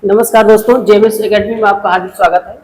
नमस्कार दोस्तों, JMS academy में आपका हार्दिक स्वागत है।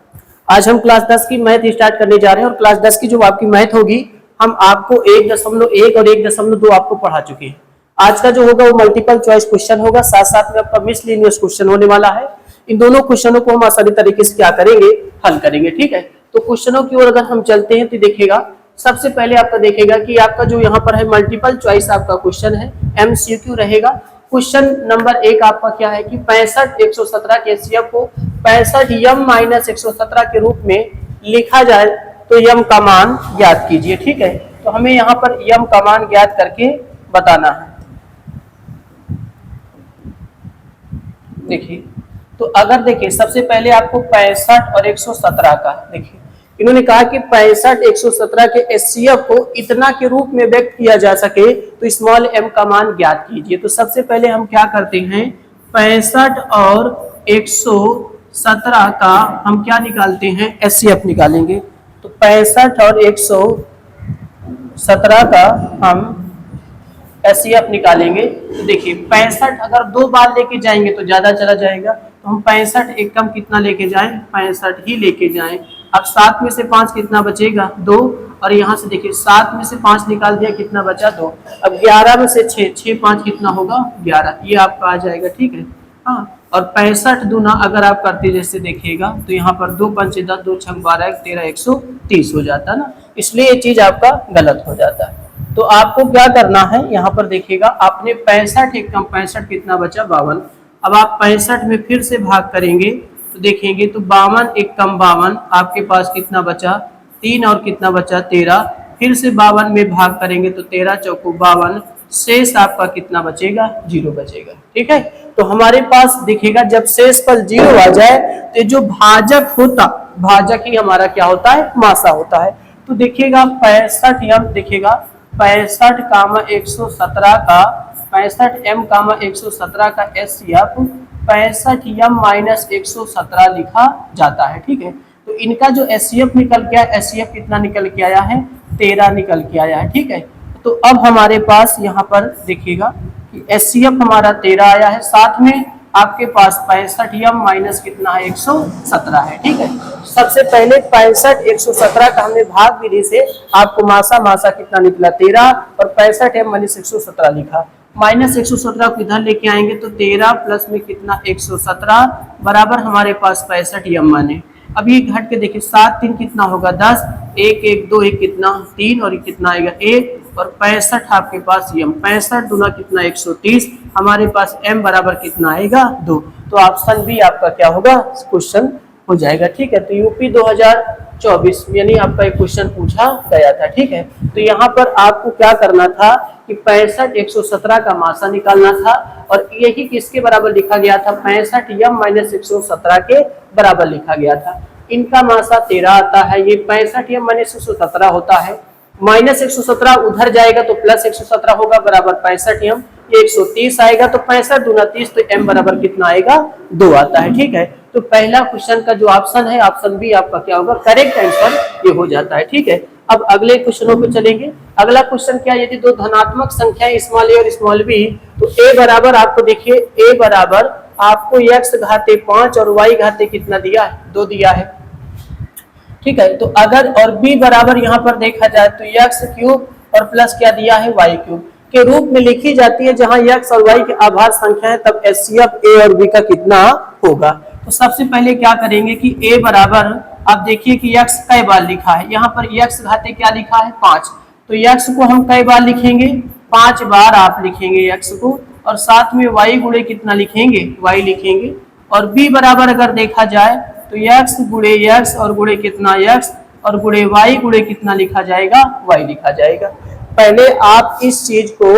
आज हम क्लास 10 की मैथ स्टार्ट करने जा रहे हैं और क्लास 10 की जो आपकी मैथ होगी, हम आपको 1.1 और 1.2 आपको पढ़ा चुके हैं। आज का जो होगा वो मल्टीपल चॉइस क्वेश्चन होगा, साथ साथ में आपका मिसलेनियस क्वेश्चन होने वाला है। इन दोनों क्वेश्चनों को हम आसानी तरीके से क्या करेंगे, हल करेंगे। ठीक है, तो क्वेश्चनों की ओर अगर हम चलते हैं तो देखिएगा, सबसे पहले आपका देखेगा कि आपका जो यहाँ पर है मल्टीपल चॉइस आपका क्वेश्चन है, एमसीक्यू रहेगा। क्वेश्चन नंबर 1 आपका क्या है कि 65 117 के एचसीएफ को 65 यम माइनस 117 के रूप में लिखा जाए तो यम का मान ज्ञात कीजिए। ठीक है, तो हमें यहाँ पर यम का मान ज्ञात करके बताना है। देखिए, तो अगर देखिए सबसे पहले आपको 65 और 117 का देखिए, इन्होंने कहा कि 65 117 के एचसीएफ को इतना के रूप में व्यक्त किया जा सके तो स्मॉल एम का मान ज्ञात कीजिए। तो सबसे पहले हम क्या करते हैं, 65 और 117 का हम क्या निकालते हैं, एचसीएफ निकालेंगे। तो 65 और 117 का हम एचसीएफ निकालेंगे। तो देखिए 65 अगर 2 बार लेके जाएंगे तो ज्यादा चला जाएगा, तो हम 65 एक कम कितना लेके जाएं, 65 ही लेके जाएं। अब 7 में से 5 कितना बचेगा, 2, और यहाँ से देखिए 7 में से 5 निकाल दिया, कितना बचा, 2। अब 11 में से 6 5 कितना होगा, 11, ये आपका आ जाएगा। ठीक है, हाँ। और 65 दूना अगर आप करते जैसे देखिएगा तो यहाँ पर 2 5 10 2 6 12 13 130 हो जाता है ना, इसलिए ये चीज आपका गलत हो जाता है। तो आपको क्या करना है, यहाँ पर देखिएगा आपने 65 एक कम 65 कितना बचा, 52। अब आप 65 में फिर से भाग करेंगे तो देखेंगे तो 52 एक कम 52, आपके पास कितना बचा, 3, और कितना बचा, 13। फिर से 52 में भाग करेंगे तो 13 चौको 52, शेष आपका कितना बचेगा, 0 बचेगा। ठीक है, तो हमारे पास देखिएगा जब शेष पर 0 आ जाए तो जो भाजक होता, भाजक ही हमारा क्या होता है, मासा होता है। तो देखिएगा 65 यम, देखिएगा 65 कामा 117 का 65 एम कामा 117 का एचसीएफ 65 यम माइनस 117 लिखा जाता है। ठीक है, तो इनका जो एचसीएफ निकल के आया, एचसीएफ कितना निकल के आया है, 13 निकल के आया है। ठीक है, तो अब हमारे पास यहाँ पर देखिएगा कि एचसीएफ हमारा 13 आया है, साथ में आपके पास 65 यम माइनस कितना है, 117 है। ठीक है, सबसे पहले 65 117 का हमने भाग विधि से आपको मासा कितना निकला, 13, और 65 एम माइनस 117 लिखा। माइनस 117 को इधर लेके आएंगे तो 13 प्लस में कितना, 117 बराबर हमारे पास 65 यम माने। अब ये घट के देखिए 7 3 कितना होगा, 10, 1 1 2 1 कितना, 3, और ये कितना आएगा, 1, और 65 आपके पास यम, 65 दूना कितना, 130, हमारे पास m बराबर कितना आएगा, 2। तो ऑप्शन बी आपका क्या होगा, क्वेश्चन हो जाएगा। ठीक है, तो यूपी 2024 यानी आपका एक क्वेश्चन पूछा गया था। ठीक है, तो यहाँ पर आपको क्या करना था कि 65 117 का मासा निकालना था, और यही किसके बराबर लिखा गया था, 65 यम माइनस 117 के बराबर लिखा गया था। इनका मासा 13 आता है, ये 65 यम माइनस 117 होता है, माइनस 117 उधर जाएगा तो प्लस 117 होगा बराबर 65 यम, ये 130 आएगा, तो 65 दूना 30, तो m बराबर कितना आएगा, 2 आता है। ठीक है, तो पहला क्वेश्चन का जो ऑप्शन है, ऑप्शन बी आपका क्या होगा, करेक्ट आंसर ये हो जाता है। ठीक है, अब अगले क्वेश्चनों पे चलेंगे। अगला क्वेश्चन क्या, यदि दो धनात्मक संख्याएं स्मॉल ए और स्मॉल बी, तो a बराबर आपको देखिए, a बराबर आपको x घाते 5 और y घाते कितना दिया है, 2 दिया है। ठीक है, तो अगर और b बराबर यहाँ पर देखा जाए तो x क्यूब और प्लस क्या दिया है, y क्यूब के रूप में लिखी जाती है, जहां x और y के आभार संख्या है, तब एचसीएफ a और b का कितना होगा। तो सबसे पहले क्या करेंगे कि a बराबर, आप देखिए कि x कई बार लिखा है, यहाँ पर x घाते क्या लिखा है, 5, तो x को हम कई बार लिखेंगे, 5 बार आप लिखेंगे x को, और साथ में y गुणे कितना लिखेंगे, y लिखेंगे। और b बराबर अगर देखा जाए तो x गुणे x और गुणे कितना x, और गुणे y गुणे कितना लिखा जाएगा, y लिखा जाएगा। पहले आप इस चीज को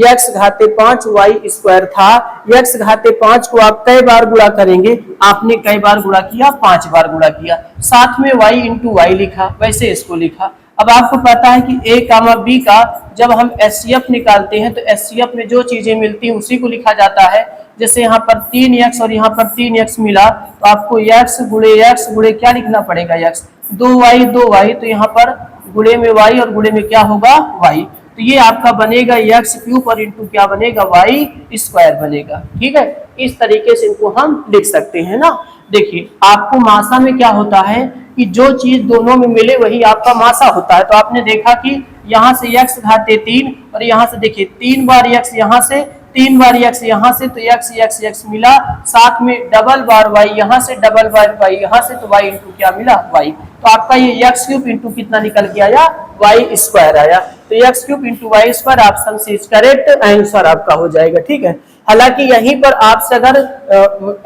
x घाते 5 y स्क्वायर था, x घाते 5 को आप कई बार गुणा करेंगे, आपने कई बार गुणा किया, 5 बार गुणा किया, साथ में y इंटू वाई लिखा, वैसे इसको लिखा। अब आपको पता है कि a कामा b का जब हम एचसीएफ निकालते हैं तो एचसीएफ में जो चीजें मिलती हैं उसी को लिखा जाता है। जैसे यहाँ पर 3x और यहाँ पर 3x मिला, तो आपको x गुणे क्या लिखना पड़ेगा, x 2y 2y, तो यहाँ पर गुणे में y और गुणे में क्या होगा, y। तो ये आपका बनेगा एक्स क्यूब और इंटू क्या बनेगा वाई स्क्वायर बनेगा। ठीक है, इस तरीके से इनको हम लिख सकते हैं ना। देखिए आपको मासा में क्या होता है कि जो चीज दोनों में मिले वही आपका मासा होता है। तो आपने देखा कि यहाँ से x घाते 3 और यहाँ से देखिए 3 बार x यहाँ से 3 बार x यहाँ से, तो x x x मिला, साथ में डबल बार y यहाँ से डबल बार y यहाँ से, तो y इंटू क्या मिला y। तो आपका ये x क्यूब इंटू कितना निकल के आया y स्क्वायर आया। तो x cube into y square option C is correct answer आपका हो जाएगा। ठीक है, हालांकि यहीं पर आपसे अगर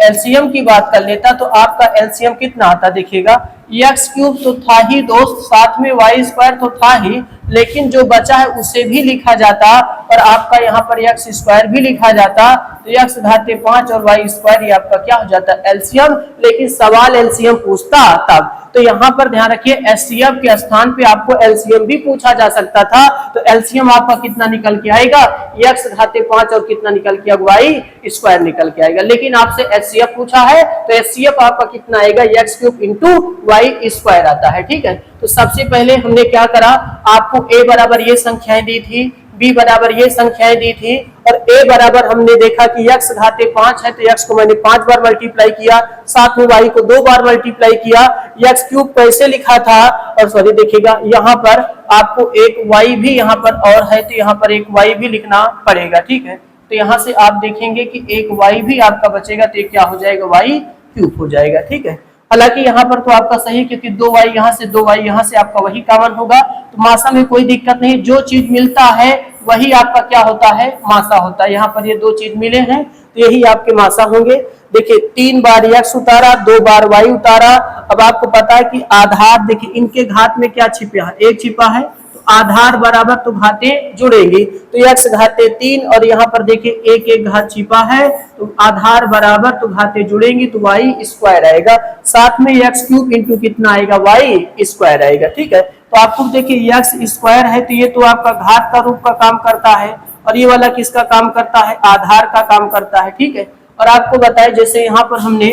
एलसीएम की बात कर लेता तो आपका एलसीएम कितना आता देखिएगा, एक्स क्यूब तो था ही दोस्त, साथ में वाई स्क्वायर तो था ही, लेकिन जो बचा है उसे भी लिखा जाता और आपका यहाँ पर एक्स स्क्वायर भी लिखा जाता, तो एक्स घाते 5 और वाई स्क्वायर ये आपका क्या हो जाता एलसीएम। लेकिन सवाल एलसीएम पूछता तब, तो यहाँ पर ध्यान रखिए एचसीएफ के स्थान पे आपको एलसीएम भी पूछा जा सकता था। तो एलसीएम आपका कितना निकल के आएगा, एक्स घाते 5 और कितना निकल के वाई स्क्वायर निकल के आएगा। लेकिन आपसे एचसीएफ पूछा है तो एचसीएफ आपका कितना आएगा, x cube into y square आता है। ठीक है, तो सबसे पहले हमने क्या करा, आपको ए बराबर ये संख्याएं दी थी, बी बराबर ये संख्याएं दी थी और ए बराबर हमने देखा कि x घाते 5 है तो x को मैंने 5 बार मल्टीप्लाई किया, साथ में y को 2 बार मल्टीप्लाई किया। x क्यूब कैसे लिखा था, और सॉरी देखिएगा यहाँ पर आपको एक y भी यहाँ पर और है तो यहाँ पर एक y भी लिखना पड़ेगा। ठीक है, तो यहाँ से आप देखेंगे कि एक y भी आपका बचेगा तो क्या हो जाएगा, y क्यूब हो जाएगा। ठीक है, हालांकि यहाँ पर तो आपका सही है क्योंकि 2y यहाँ से 2y यहाँ से आपका वही कॉमन होगा, तो मासा में कोई दिक्कत नहीं, जो चीज मिलता है वही आपका क्या होता है, मासा होता है। यहाँ पर ये दो चीज मिले हैं तो यही आपके मासा होंगे। देखिए 3 बार x उतारा, 2 बार y उतारा। अब आपको पता है कि आधार, देखिए इनके घात में क्या छिपा है, एक छिपा है, तो आधार बराबर तो घाते जुड़ेंगी, तो x घाते 3 और यहाँ पर देखिए एक एक घात छिपा है, तो आधार बराबर तो घाते जुड़ेंगी तो y स्क्वायर आएगा, साथ में x क्यूब इंटू कितना आएगा, y स्क्वायर आएगा। ठीक है, तो आपको देखिए x स्क्वायर है तो ये तो आपका घात का रूप का काम करता है और ये वाला किसका काम करता है, आधार का काम करता है। ठीक है, और आपको बताए जैसे यहाँ पर हमने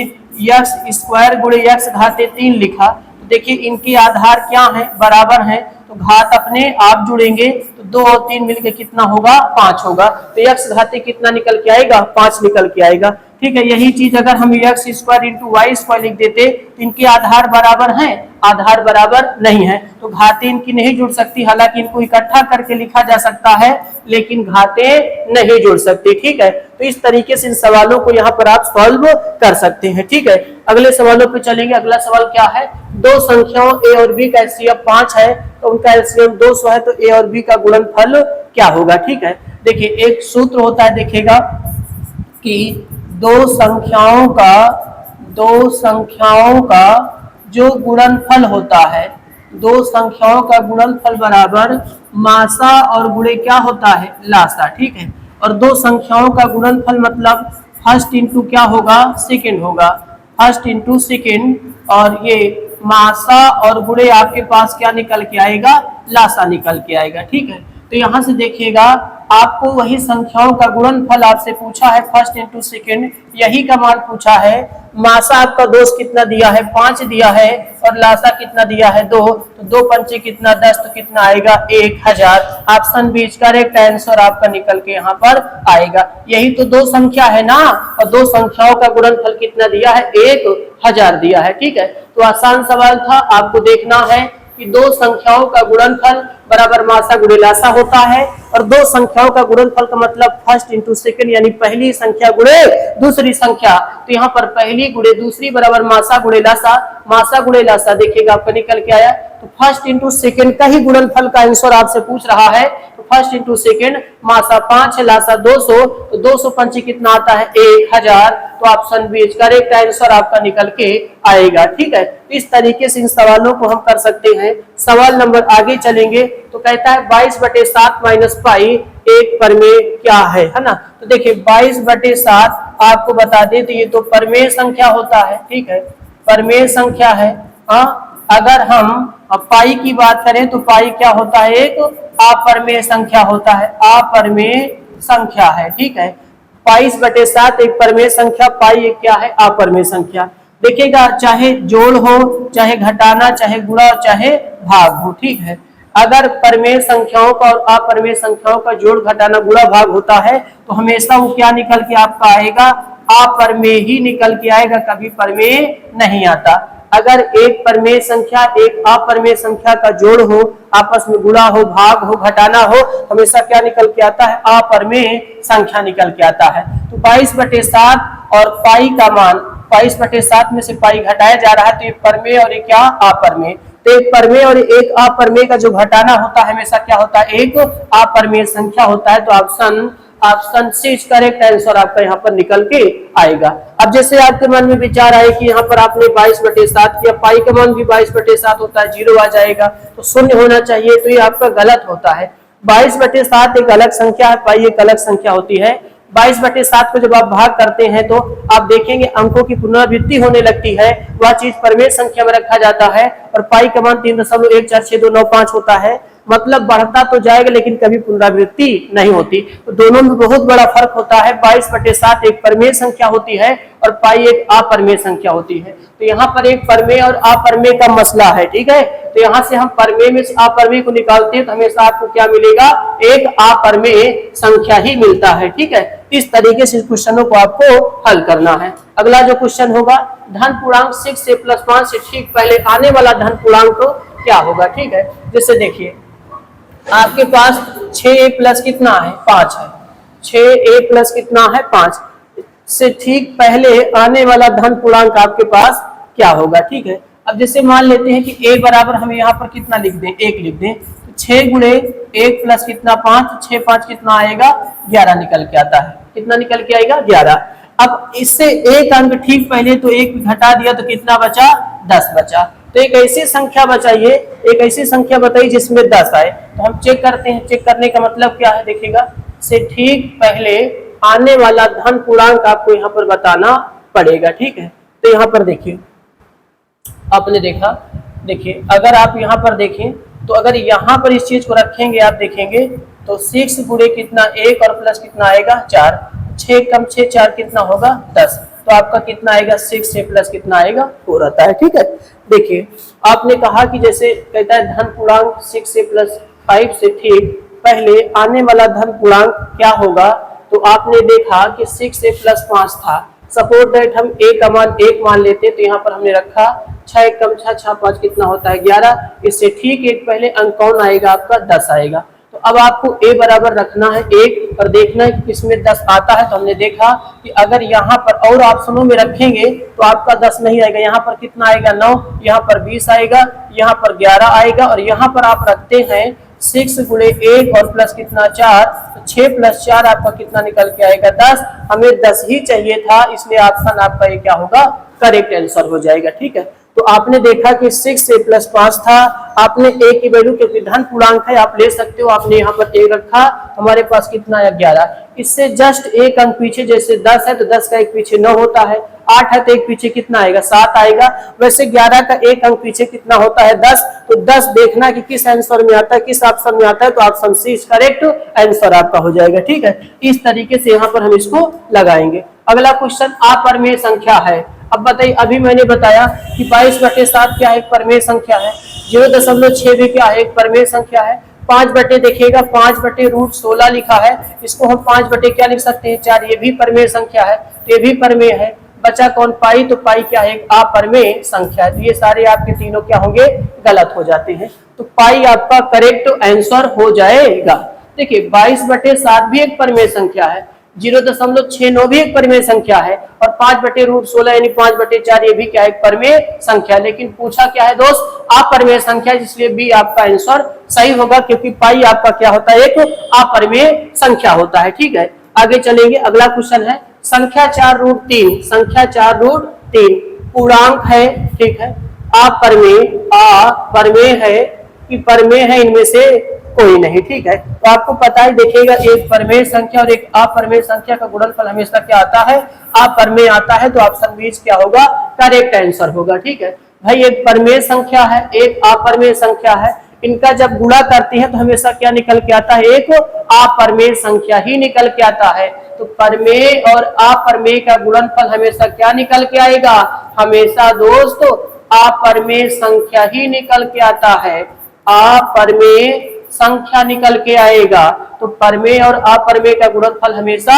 x स्क्वायर गुणे x घाते 3 लिखा, तो देखिए इनके आधार क्या है, बराबर है, तो घात अपने आप जुड़ेंगे तो 2 और 3 मिलके कितना होगा, 5 होगा, तो x घाते कितना निकल के आएगा, 5 निकल के आएगा। ठीक है, यही चीज अगर हम x square into y square लिख देते तो इनके आधार बराबर हैं, आधार बराबर नहीं है तो घाते इनकी नहीं जुड़ सकती। हालांकि इनको इकट्ठा करके लिखा जा सकता है लेकिन घाते नहीं जुड़ सकती। ठीक है, तो इस तरीके से इन सवालों को यहाँ पर आप सॉल्व कर सकते हैं। ठीक है, अगले सवालों पे चलेंगे। अगला सवाल क्या है, दो संख्याओं a और b का एचसीएफ 5 है तो उनका एलसीएम 200 है, तो a और b का गुणनफल क्या होगा। ठीक है, देखिए एक सूत्र होता है, देखिएगा कि दो संख्याओं का जो गुणनफल होता है, दो संख्याओं का गुणनफल बराबर मासा और गुणे क्या होता है, लासा। ठीक है, और दो संख्याओं का गुणनफल मतलब फर्स्ट इंटू क्या होगा, सेकंड होगा, फर्स्ट इंटू सेकंड, और ये मासा और गुणे आपके पास क्या निकल के आएगा, लासा निकल के आएगा। ठीक है, तो यहाँ से देखिएगा आपको वही संख्याओं का गुणनफल आपसे पूछा है, फर्स्ट इंटू सेकेंड, यही का मान पूछा है। मासा आपका दोस्त कितना दिया है, 5 दिया है, और लासा कितना दिया है, 2, तो 2 पंचे कितना 10, तो कितना आएगा 1000। ऑप्शन बी करेक्ट आंसर आपका निकल के यहाँ पर आएगा। यही तो दो संख्या है ना, और दो संख्याओं का गुणनफल कितना दिया है, 1000 दिया है। ठीक है, तो आसान सवाल था, आपको देखना है कि दो संख्याओं का गुणनफल बराबर मासा गुणे लासा होता है, और दो संख्याओं का गुणनफल का मतलब फर्स्ट इंटू सेकंड, यानी पहली संख्या गुणे दूसरी संख्या। तो यहाँ पर पहली गुणे दूसरी बराबर मासा गुणे लासा, मासा गुणे लासा देखिएगा आपका निकल के आया। तो फर्स्ट इंटू सेकंड का ही गुणनफल का आंसर आपसे पूछ रहा है, तो फर्स्ट इंटू सेकंड, मासा 5 है, लासा 200, तो 200 पंचे कितना आता है, 1000। तो ऑप्शन बी करेक्ट आंसर आपका निकल के आएगा। ठीक है, इस तरीके से इन सवालों को हम कर सकते हैं। सवाल नंबर आगे चलेंगे तो कहता है 22/7 माइनस पाई एक परमेय क्या है ना। तो देखिए 22/7 आपको बता दें तो ये तो परमेय संख्या होता है। ठीक है, परमेय संख्या है। अगर हम पाई की बात करें तो पाई क्या होता है, एक अपरमेय संख्या होता है, अपरमेय संख्या है। ठीक है, 22/7 एक परमेय संख्या, पाई एक क्या है, अपरमेय संख्या। देखिएगा चाहे जोड़ हो, चाहे घटाना, चाहे गुणा, चाहे भाग हो। ठीक है, अगर परमेय संख्याओं का और अपरमेय संख्याओं का जोड़ घटाना गुणा भाग होता है तो हमेशा वो क्या निकल के आपका आएगा, अपरमेय ही निकल के आएगा, कभी परमेय नहीं आता। अगर एक परमेय संख्या एक अपरमेय संख्या का जोड़ हो, आपस में गुणा हो, भाग हो, घटाना हो, हमेशा क्या निकल के आता है, अपरमेय संख्या निकल के आता है। तो 22/7 और पाई का मान 22/7 में से पाई घटाया जा रहा है, तो ये परमेय और ये क्या अपरमेय। तो एक परमेय और एक अपरमेय का जो घटाना होता है हमेशा क्या होता है, एक अपरमेय संख्या होता है। तो option C is correct answer आपका यहाँ पर निकल के आएगा। अब जैसे आपके मन में विचार आए कि यहाँ पर आपने 22/7 किया, पाई का मान भी 22/7 होता है, 0 आ जाएगा तो शून्य होना चाहिए, तो ये आपका गलत होता है। 22/7 एक अलग संख्या है, पाई एक अलग संख्या होती है। 22/7 को जब आप भाग करते हैं तो आप देखेंगे अंकों की पुनरावृत्ति होने लगती है, वह चीज परमेय संख्या में रखा जाता है। और पाई का मान 3.14625 होता है, मतलब बढ़ता तो जाएगा लेकिन कभी पुनरावृत्ति नहीं होती। तो दोनों में बहुत बड़ा फर्क होता है। 22/7 एक परमेय संख्या होती है और पाई एक अपरमेय संख्या होती है। तो यहाँ पर एक परमेय और अपरमेय का मसला है, ठीक है। तो यहाँ से हम परमेय में से अपरमेय को निकालते हैं तो हमेशा आपको क्या मिलेगा, एक अपरमेय संख्या ही मिलता है, ठीक है। इस तरीके से क्वेश्चनों को आपको हल करना है। अगला जो क्वेश्चन होगा, धन पूर्णांक 6a + 5 से ठीक पहले आने वाला धन पूर्णांक क्या होगा, ठीक है। जैसे देखिए आपके पास 6a प्लस कितना है, 5 है। 6a प्लस कितना है, 5 से ठीक पहले आने वाला धन पूर्णांक आपके पास क्या होगा, ठीक है। अब जैसे मान लेते हैं कि a बराबर हम यहाँ पर कितना लिख दें, 1 लिख दें, तो 6 गुणे 1 प्लस कितना 5, 6 5 कितना आएगा, 11 निकल के आता है। कितना निकल के आएगा, 11। अब इससे एक अंक ठीक पहले तो 1 घटा दिया तो कितना बचा, 10 बचा। तो एक ऐसी संख्या बचाइए, एक ऐसी संख्या बताइए जिसमें 10 आए। तो हम चेक करते हैं, चेक करने का मतलब क्या है, देखिएगा से ठीक पहले आने वाला धन पूर्णांक आपको यहाँ पर बताना पड़ेगा, ठीक है। तो यहाँ पर देखिए आपने देखा, देखिए अगर आप यहाँ पर देखें तो अगर यहाँ पर इस चीज को रखेंगे आप देखेंगे तो 6 गुणे कितना 1 और प्लस कितना आएगा 4, 6 कम 6 4 कितना होगा 10। तो आपका कितना आएगा 6 से प्लस कितना आएगा 4 आता है, ठीक है। देखिए आपने कहा कि जैसे कहता है धन पूर्णांक 6 से प्लस 5 से ठीक पहले आने वाला धन पूर्णांक क्या होगा, तो आपने देखा कि 6 से प्लस 5 था। सपोज दैट हम a का मान 1 मान लेते तो यहाँ पर हमने रखा 6 कम 6 6 5 कितना होता है 11। इससे ठीक एक पहले अंक कौन आएगा, आपका 10 आएगा। तो अब आपको a बराबर रखना है 1 और देखना है कि किसमें 10 आता है। तो हमने देखा कि अगर यहाँ पर और ऑप्शनों में रखेंगे तो आपका 10 नहीं आएगा, यहाँ पर कितना आएगा 9, यहाँ पर 20 आएगा, यहाँ पर 11 आएगा और यहाँ पर आप रखते हैं 6 गुणे 1 और प्लस कितना 4, तो 6 + 4 आपका कितना निकल के आएगा 10। हमें 10 ही चाहिए था, इसलिए ऑप्शन आपका ये क्या होगा, करेक्ट आंसर हो जाएगा, ठीक है। तो आपने देखा कि 6 से प्लस 5 था, आपने a की वैल्यू क्योंकि धन पूर्णांक है आप ले सकते हो, आपने यहाँ पर a रखा, हमारे पास कितना आया 11। इससे जस्ट एक अंक पीछे, जैसे 10 है तो 10 का एक पीछे 9 होता है, 8 है तो एक पीछे कितना आएगा 7 आएगा। वैसे 11 का एक अंक पीछे कितना होता है 10। तो 10 देखना कि किस आंसर में आता है, किस ऑप्शन में आता है, तो option C is correct answer आपका हो जाएगा, ठीक है। इस तरीके से यहाँ पर हम इसको लगाएंगे। अगला क्वेश्चन अपरमेय संख्या है। अब बताइए, अभी मैंने बताया कि 22/7 क्या है, एक परमेय संख्या है। 0.6 भी क्या है, एक परमेय संख्या है। 5 बटे देखिएगा 5/√16 लिखा है, इसको हम 5 बटे क्या लिख सकते हैं 4, ये भी परमेय संख्या है, तो ये भी परमेय है। बचा कौन, पाई, तो पाई क्या है, एक अपरमेय संख्या है। तो ये सारे आपके तीनों क्या होंगे, गलत हो जाते हैं। तो पाई आपका करेक्ट आंसर हो जाएगा। देखिए 22/7 भी एक परमेय संख्या है, 0.69 भी एक परमेय संख्या है और 5/√16 यानी 5/4 ये भी क्या है, एक परमेय संख्या। लेकिन पूछा क्या है दोस्त, अपरमेय संख्या, इसलिए बी आपका आंसर सही होगा, क्योंकि पाई आपका क्या होता है, एक अपरमेय संख्या होता है, ठीक है। आगे चलेंगे, अगला क्वेश्चन है संख्या 4√3, संख्या 4√3 पूर्णांक है, ठीक है। अपरमेय है कि परमेय है, इनमें से कोई नहीं, ठीक है। तो आपको पता है, देखिएगा एक परमेय संख्या और एक अपरमेय संख्या का गुणनफल हमेशा क्या आता है, अपरमेय आता है। तो ऑप्शन बी क्या होगा, करेक्ट आंसर होगा, ठीक है। भाई एक परमेय संख्या है, एक अपरमेय संख्या है, इनका जब गुणा करते हैं तो हमेशा क्या निकल के आता है, एक अपरमेय संख्या ही निकल के आता है। तो परमेय और अपरमेय का गुणनफल हमेशा क्या निकल के आएगा, हमेशा दोस्तों अपरमेय संख्या ही निकल के आता है। अपरिमेय संख्या निकल के आएगा। तो परिमेय और अपरिमेय का गुणनफल हमेशा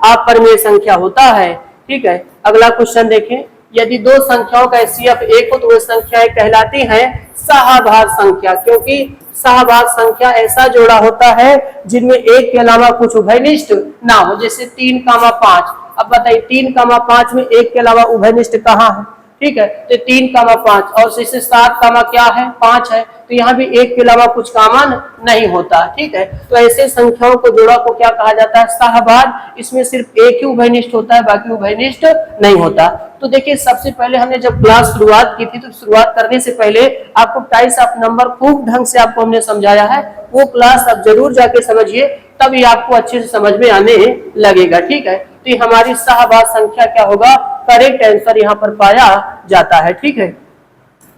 अपरिमेय संख्या होता है। ठीक है, अगला क्वेश्चन देखें। यदि दो संख्याओं का HCF एक हो तो वह संख्याएं कहलाती हैं सहभाग संख्या, क्योंकि सहभाग संख्या ऐसा जोड़ा होता है जिनमें एक के अलावा कुछ उभयनिष्ठ ना हो। जैसे 3,5। अब बताइए 3,5 में एक के अलावा उभयनिष्ठ कहाँ है? ठीक है, तो 3,5 और जैसे 7, क्या है? 5 है, तो यहाँ भी एक के अलावा कुछ कॉमन नहीं होता। ठीक है, तो ऐसे संख्याओं को जोड़ा को क्या कहा जाता है? सहभाग। इसमें सिर्फ एक ही उभयनिष्ठ होता है, बाकी उभयनिष्ठ नहीं होता। तो देखिए, सबसे पहले हमने जब क्लास शुरुआत की थी तो शुरुआत करने से पहले आपको टाइप्स ऑफ नंबर खूब ढंग से आपको हमने समझाया है। वो क्लास आप जरूर जाके समझिए, तभी आपको अच्छे से समझ में आने लगेगा। ठीक है, तो ये हमारी सहभाग संख्या क्या होगा? करेक्ट आंसर यहाँ पर पाया जाता है। ठीक है,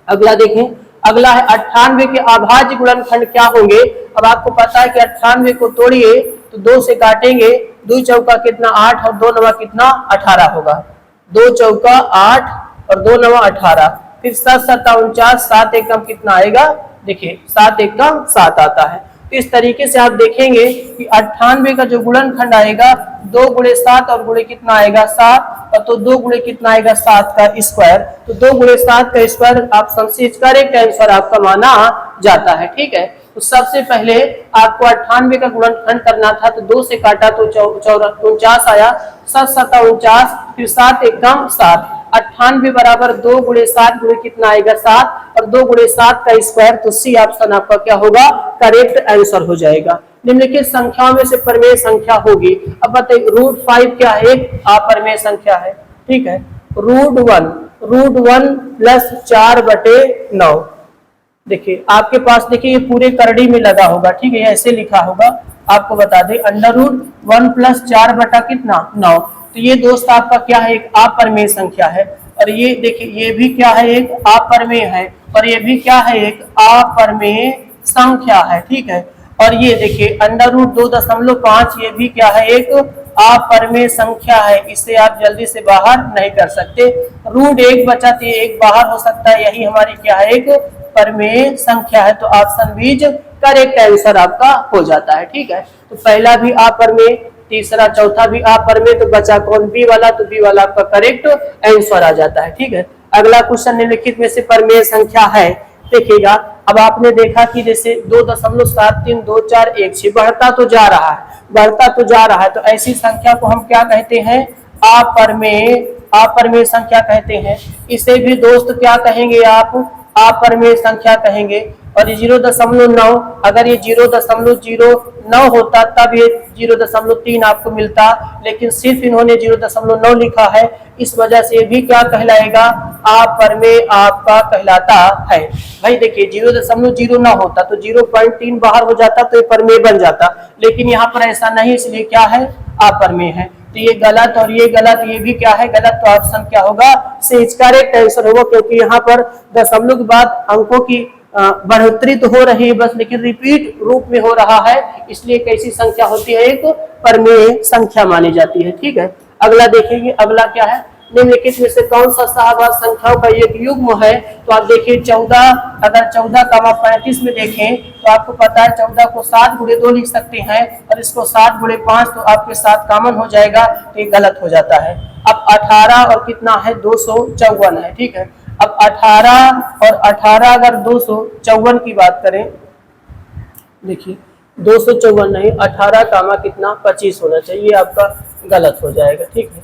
अगला देखें। अगला है 98 के अभाज्य गुणनखंड क्या होंगे? अब आपको पता है कि 98 को तोड़िए तो 2 से काटेंगे, 2 चौका कितना? 8 और 2 नवा कितना? 18 होगा। 2 चौका 8 और 2 नवा 18। फिर 7 7 49, 7 एकम कितना आएगा? देखिए 7 एकम 7 आता है। तो इस तरीके से आप देखेंगे कि 98 का जो गुणनखंड आएगा 2 गुणे 7 और गुणे कितना आएगा? 7, और तो 2 गुणे कितना आएगा? 7 का स्क्वायर। तो 2 गुणे 7 का square option C correct answer आपका माना जाता है। ठीक है, तो सबसे पहले आपको 98 का गुणनखंड करना था, तो 2 से काटा तो 49 आया। 7 7 49, फिर 7 एकम 7। 98 बराबर 2 गुणे 7 गुणे कितना आएगा? 7, और 2 गुणे 7 का स्क्वायर। तो सी ऑप्शन आपका क्या होगा? करेक्ट आंसर हो जाएगा। निम्नलिखित संख्याओं में से परिमेय संख्या होगी। अब बताइए √5 क्या है? एक अपरिमेय संख्या है। ठीक है, √1 प्लस 4/9। देखिए आपके पास, देखिए ये पूरे करड़ी में लगा होगा। ठीक है, ऐसे लिखा होगा। आपको बता दें √1 प्लस 4 बटा कितना? 9। तो ये दोस्त आपका क्या है? एक अपरिमेय संख्या है। और ये देखिए ये भी क्या है? एक अपरिमेय है। और ये भी क्या है? एक अपरिमेय संख्या है। ठीक है, और ये देखिए √2.5 ये भी क्या है? एक अपरिमेय संख्या है। इसे आप जल्दी से बाहर नहीं कर सकते। √1 बचा तो 1 बाहर हो सकता है। यही हमारी क्या है? एक परिमेय संख्या है। तो ऑप्शन बी करेक्ट आंसर आपका हो जाता है। ठीक है, तो पहला भी अपरिमेय, तीसरा चौथा भी अपरिमेय, तो बचा कौन? बी वाला। तो बी वाला आपका करेक्ट आंसर आ जाता है। ठीक है, अगला क्वेश्चन निम्नलिखित में से परिमेय संख्या है। देखिएगा, अब आपने देखा कि जैसे 2.732416 बढ़ता तो जा रहा है, बढ़ता तो जा रहा है, तो ऐसी संख्या को हम क्या कहते हैं? अपरिमेय संख्या कहते हैं। इसे भी दोस्त क्या कहेंगे आप? अपरिमेय संख्या कहेंगे। और 0.9, अगर ये 0.09 होता तब ये 0.3 आपको मिलता, लेकिन सिर्फ इन्होंने 0.9 लिखा है, इस वजह से ये भी क्या कहलाएगा? अपरिमेय आपका कहलाता है। भाई देखिए 0.0 ना होता तो 0.3 बाहर हो जाता तो ये परिमेय बन जाता, लेकिन यहाँ पर ऐसा नहीं, इसलिए क्या है? अपरिमेय है। तो ये गलत और ये गलत, ये भी क्या है? गलत। तो ऑप्शन क्या होगा? सी करेक्ट आंसर होगा, क्योंकि यहाँ पर दशमलव के बाद अंकों की बढ़ोतरी तो हो रही है बस, लेकिन रिपीट रूप में हो रहा है, इसलिए कैसी संख्या होती है? एक परिमेय संख्या मानी जाती है। ठीक है, अगला देखेंगे। अगला क्या है? निम्नलिखित में से कौन सा सहभाग संख्याओं का एक युग्म है? तो आप देखिए 14, अगर 14,35 में देखें तो आपको पता है 14 को 7 गुणे 2 लिख सकते हैं, और इसको 7 गुणे 5, तो आपके 7 कॉमन हो जाएगा, तो ये गलत हो जाता है। अब 18 और कितना है? 254 है। ठीक है, अब 18 और 18 अगर 254 की बात करें, देखिए 254 नहीं, 18 कामा कितना? 25 होना चाहिए, आपका गलत हो जाएगा। ठीक है,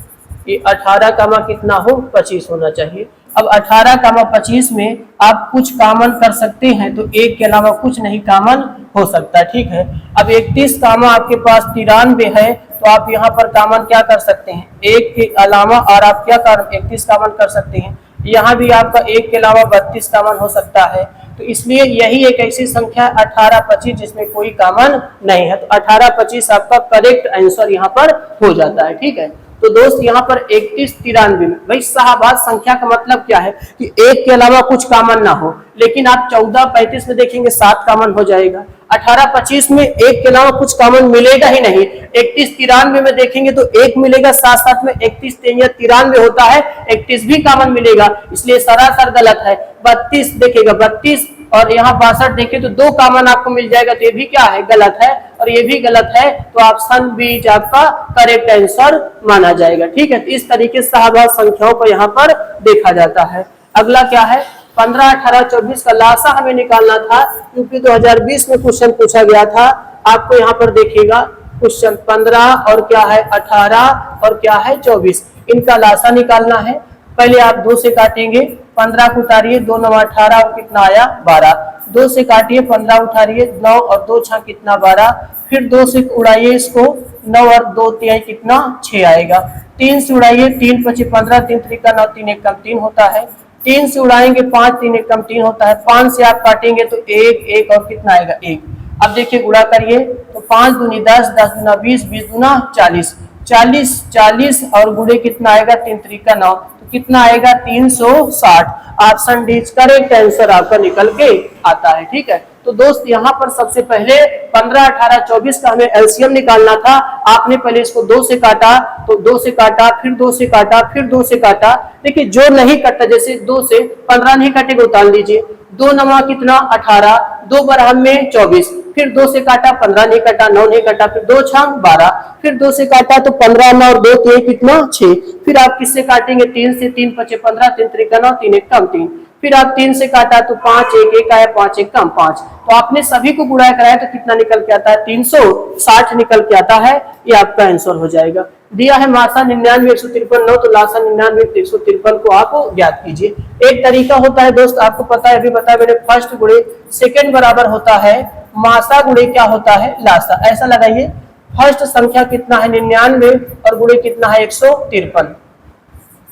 ये 18 कामा कितना हो? 25 होना चाहिए। अब 18 कामा 25 में आप कुछ कॉमन कर सकते हैं, तो एक के अलावा कुछ नहीं कॉमन हो सकता। ठीक है, अब 31 कामा आपके पास 93 है, तो आप यहाँ पर कॉमन क्या कर सकते हैं? एक के अलावा, और आप क्या कर 31 कॉमन कर सकते हैं। यहाँ भी आपका एक के अलावा 32 कॉमन हो सकता है। तो इसलिए यही एक ऐसी संख्या 18-25 जिसमें कोई कॉमन नहीं है। तो 18-25 आपका करेक्ट आंसर यहाँ पर हो जाता है। ठीक है, तो दोस्त यहाँ पर 31-93 में भाई सहभाग संख्या का मतलब क्या है? कि एक के अलावा कुछ कॉमन ना हो, लेकिन आप 14-35 में देखेंगे 7 कॉमन हो जाएगा। 18-25 में एक के अलावा कुछ कॉमन मिलेगा ही नहीं। 31-93 में देखेंगे तो एक मिलेगा, साथ साथ में 31-93 होता है, 31 भी कॉमन मिलेगा, इसलिए सरासर गलत है। 32 देखिएगा, 32 और यहाँ 62 देखे तो 2 कॉमन आपको मिल जाएगा, तो ये भी क्या है, गलत है, और ये भी गलत है, तो ऑप्शन बी आपका करेक्ट आंसर माना जाएगा। ठीक है, तो इस तरीके से शाहबाज संख्याओं को यहाँ पर देखा जाता है। अगला क्या है, 15, 18, 24 का लासा हमें निकालना था, क्योंकि 2020 में क्वेश्चन पूछा गया था। आपको यहाँ पर देखिएगा क्वेश्चन 15 और क्या है 18 और क्या है 24, इनका लासा निकालना है। पहले आप 2 से काटेंगे, 15 को उतारिए, 2 9 18 और कितना आया 12, 2 से काटिए, 15 उतारिए, 9 और 2 6 कितना 12, फिर 2 से उड़ाइए इसको, 9 और 2 3 कितना 6 आएगा, 3 से उड़ाइए, 3 5 15, 3 3 9, 3 1 कम 3 होता है, 3 से उड़ाएंगे 5, 3 1 कम 3 होता है, 5 से आप काटेंगे तो 1 1 और कितना आएगा 1। अब देखिए गुणा करिए, तो 5 दूनी 10, 10 दूना 20, 20 दूना 40, 40 40 और गुणे कितना आएगा 3 3 का 9, तो कितना आएगा 360। ऑप्शन डी करेक्ट आंसर आपका निकल के आता है। ठीक है, तो दोस्त यहाँ पर सबसे पहले 15, 18, 24 का हमें एलसीएम निकालना था। आपने पहले इसको 2 से काटा, तो 2 से काटा, फिर 2 से काटा, फिर 2 से काटा। देखिए जो नहीं कटा, जैसे 2 से 15 नहीं कटेगा, उतार लीजिए, 2 9 कितना 18, 2 बराबर में 24, फिर 2 से काटा, 15 नहीं कटा, 9 नहीं कटा, फिर 2 6 12, फिर 2 से काटा तो 15 9 और 2 3 कितना 6, फिर आप किससे काटेंगे 3 से, 3 5 15, 3 3 का 9, 3 1 कम 3, फिर आप 3 से काटा तो 5 1 1 आया, 5 1 कम 5, तो आपने सभी को गुणा कराया तो कितना निकल के आता है 360 निकल के आता है। ये आपका आंसर हो जाएगा। दिया है मासा 99 153 9, तो लासा 99 153 को आप ज्ञात कीजिए। एक तरीका होता है दोस्त, आपको पता है, अभी बताया मैंने, फर्स्ट गुणे सेकंड बराबर होता है मासा गुणे क्या होता है लासा। ऐसा लगाइए, फर्स्ट संख्या कितना है 99 और गुणे कितना है 153,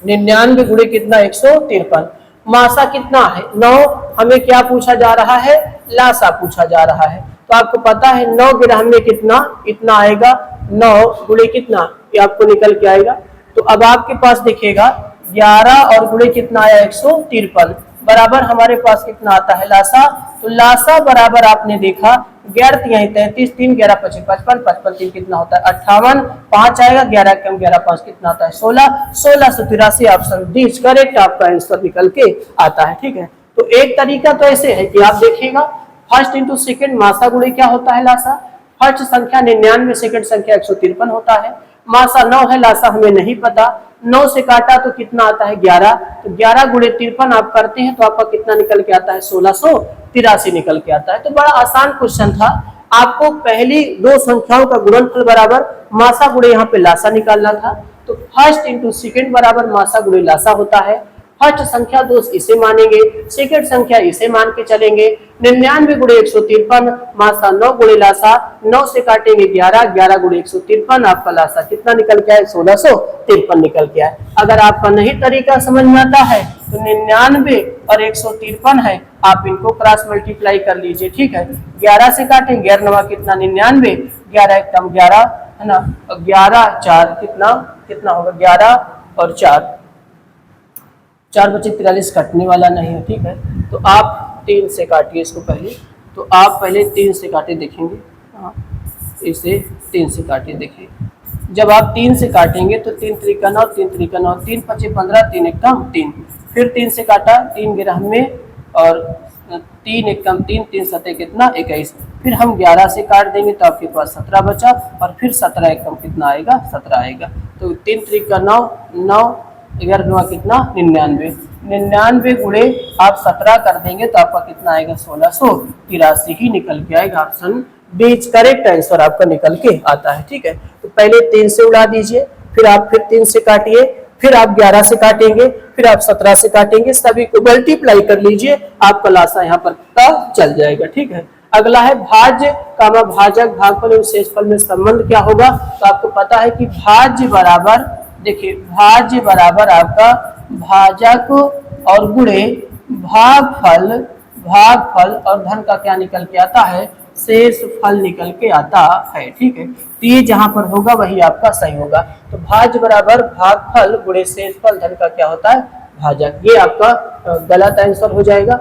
99 गुणे कितना 153, मासा कितना है 9, हमें क्या पूछा जा रहा है, लासा पूछा जा रहा है। तो आपको पता है 9 ग्राम में कितना इतना आएगा, 9 गुणे कितना, ये आपको निकल के आएगा। तो अब आपके पास दिखेगा 11 और गुणे कितना आया 153 बराबर हमारे पास कितना आता है लासा। तो लासा बराबर आपने देखा 11 33, 3 11 25 55, 55 3 कितना होता है 58, 5 आएगा, 11 कम 11 5 कितना आता है 16, 1683। ऑप्शन डी करेक्ट आपका आंसर निकल के आता है। ठीक है, तो एक तरीका तो ऐसे है कि आप देखिएगा फर्स्ट इंटू सेकेंड मासा गुणे क्या होता है लासा। फर्स्ट संख्या 99, सेकेंड संख्या 153 होता है, मासा 9 है, लासा हमें नहीं पता। 9 से काटा तो कितना आता है 11, तो 11 गुणे 53 आप करते हैं तो आपका कितना निकल के आता है 1683 निकल के आता है। तो बड़ा आसान क्वेश्चन था, आपको पहली 2 संख्याओं का गुणनफल बराबर मासा गुणे यहाँ पे लासा निकालना था। तो फर्स्ट इंटू सेकेंड बराबर मासा गुणे लासा होता है। फर्स्ट संख्या दोस्त इसे मानेंगे, सेकंड संख्या इसे मान के चलेंगे। 99 गुणे 153 मासा 9 गुणे लासा, 9 से काटेंगे 11, 11 गुणे 153 आपका लासा कितना निकल के आए 1653 निकल के आए। अगर आपका नहीं तरीका समझ में आता है तो 99 और 153 है, आप इनको क्रॉस मल्टीप्लाई कर लीजिए। ठीक है, 11 से काटेंगे 11 9 कितना 99, 11 1 कम 11 है ना, 11 4 कितना कितना होगा 11 और 4 4 बचे 43 कटने वाला नहीं है। ठीक है, तो आप 3 से काटिए इसको पहले, तो आप पहले 3 से काटे देखेंगे, इसे 3 से काटे देखिए। जब आप 3 से काटेंगे तो 3 3 का 9, 3 3 का 9, 3 5 15, 3 1 कम 3, फिर 3 से काटा 3 ग्राम में और 3 1 कम 3, 3 7 कितना 21, फिर हम 11 से काट देंगे तो आपके पास 17 बचा, और फिर 17 1 कम कितना आएगा 17 आएगा। तो 3 3 का 9, 9 11 9 कितना 99, 99 गुणे आप 17 कर देंगे तो आपका कितना आएगा 1683 ही निकल के आएगा। ऑप्शन बी करेक्ट आंसर आपका निकल के आता है। ठीक है, तो पहले 3 से उड़ा दीजिए, फिर आप फिर 3 से काटिए, फिर आप 11 से काटेंगे, फिर आप 17 से काटेंगे, सभी को मल्टीप्लाई कर लीजिए, आपका लासा यहाँ पर पता चल जाएगा। ठीक है, अगला है भाज्य कामा भाजक भागफल एवं शेषफल में संबंध क्या होगा। तो आपको पता है कि भाज्य बराबर, देखिए भाज्य बराबर आपका भाजक और गुणे भागफल, भागफल और धन का क्या निकल के आता है शेषफल निकल के आता है। ठीक है, तो ये जहां पर होगा वही आपका सही होगा। तो भाज्य बराबर भागफल गुणे शेषफल धन का क्या होता है भाजक, ये आपका गलत आंसर हो जाएगा।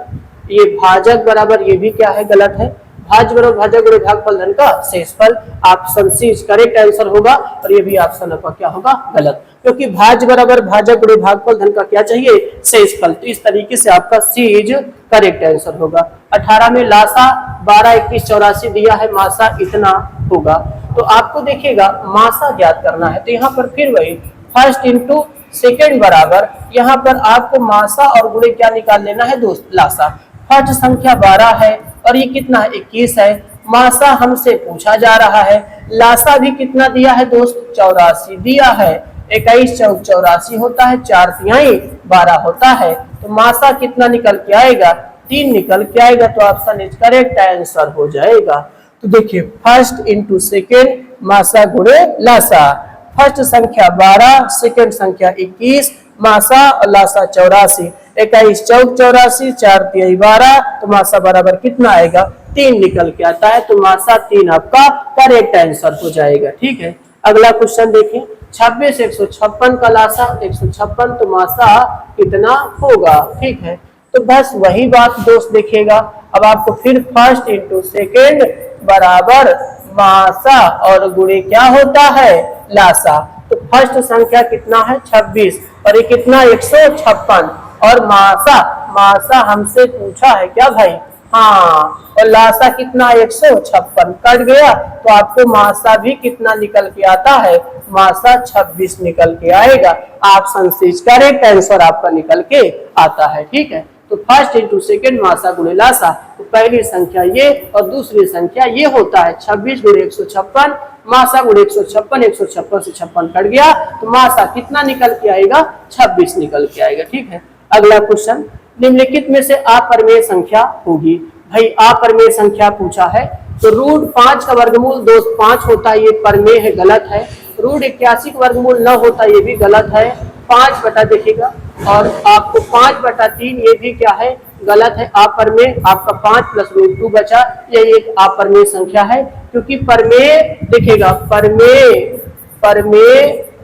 ये भाजक बराबर ये भी क्या है गलत है, भाज्य बराबर भाजक गुणे भागफल धन का शेषफल। ऑप्शन सी करेक्ट आंसर होगा और ये भी ऑप्शन आपका क्या होगा गलत, क्योंकि भाज्य बराबर भाजक गुणे भागफल धन का क्या चाहिए शेषफल। तो इस तरीके से आपका सी इज करेक्ट आंसर होगा। 18 में लासा 12 21 84 दिया है, मासा इतना होगा। तो आपको देखिएगा मासा ज्ञात करना है, तो यहाँ पर फिर वही फर्स्ट इंटू सेकेंड बराबर यहाँ पर आपको मासा और गुणे क्या निकाल लेना है दोस्त लासा। फर्स्ट संख्या 12 है और ये कितना है 21 है। मासा हमसे पूछा जा रहा है, लासा भी कितना दिया है दोस्त 84 दिया है। 21 चौक 84 होता है, 4 तिहाई 12 होता है। तो मासा कितना निकल के आएगा 3 निकल के आएगा। तो ऑप्शन इज करेक्ट आंसर हो जाएगा। तो देखिए फर्स्ट इंटू सेकेंड मासा गुणे लासा। फर्स्ट संख्या 12 सेकेंड संख्या 21 मासा और लासा 84। 21 चौक 84 4 तिहाई 12 तो मासा बराबर कितना आएगा 3 निकल के आता है। तो मासा 3 आपका करेक्ट आंसर हो जाएगा। ठीक है, अगला क्वेश्चन देखिए 26 156 का लासा 156 तो मासा कितना होगा। ठीक है, तो बस वही बात दोस्त देखिएगा। अब आपको फिर फर्स्ट इंटू सेकेंड बराबर मासा और गुणे क्या होता है लासा। तो फर्स्ट संख्या कितना है 26 और ये कितना 156 और मासा हमसे पूछा है क्या भाई, हाँ, और लासा कितना 156 कट गया। तो आपको मासा भी कितना निकल के आता है मासा 26 निकल के आएगा। ऑप्शन सी करेक्ट आंसर आपका निकल के आता है। ठीक है, तो फर्स्ट इंटू सेकेंड मासा गुणे लासा। तो पहली संख्या ये और दूसरी संख्या ये होता है 26 गुणे 156 मासा गुणे 156 156 से 56 कट गया तो मासा कितना निकल के आएगा 26 निकल के आएगा। ठीक है, अगला क्वेश्चन निम्नलिखित में से अपरिमेय संख्या होगी। भाई अपरिमेय संख्या पूछा है तो रूट 5 का वर्गमूल दोस्त 5 होता है, ये परिमेय है गलत है। रूट 81 का वर्गमूल 9 होता है, ये भी गलत है। 5 बटा देखिएगा और आपको 5/3 ये भी क्या है गलत है। अपरिमेय आपका 5 प्लस रूट 2 बचा, यही एक अपरिमेय संख्या है। क्योंकि परिमेय देखिएगा परिमेय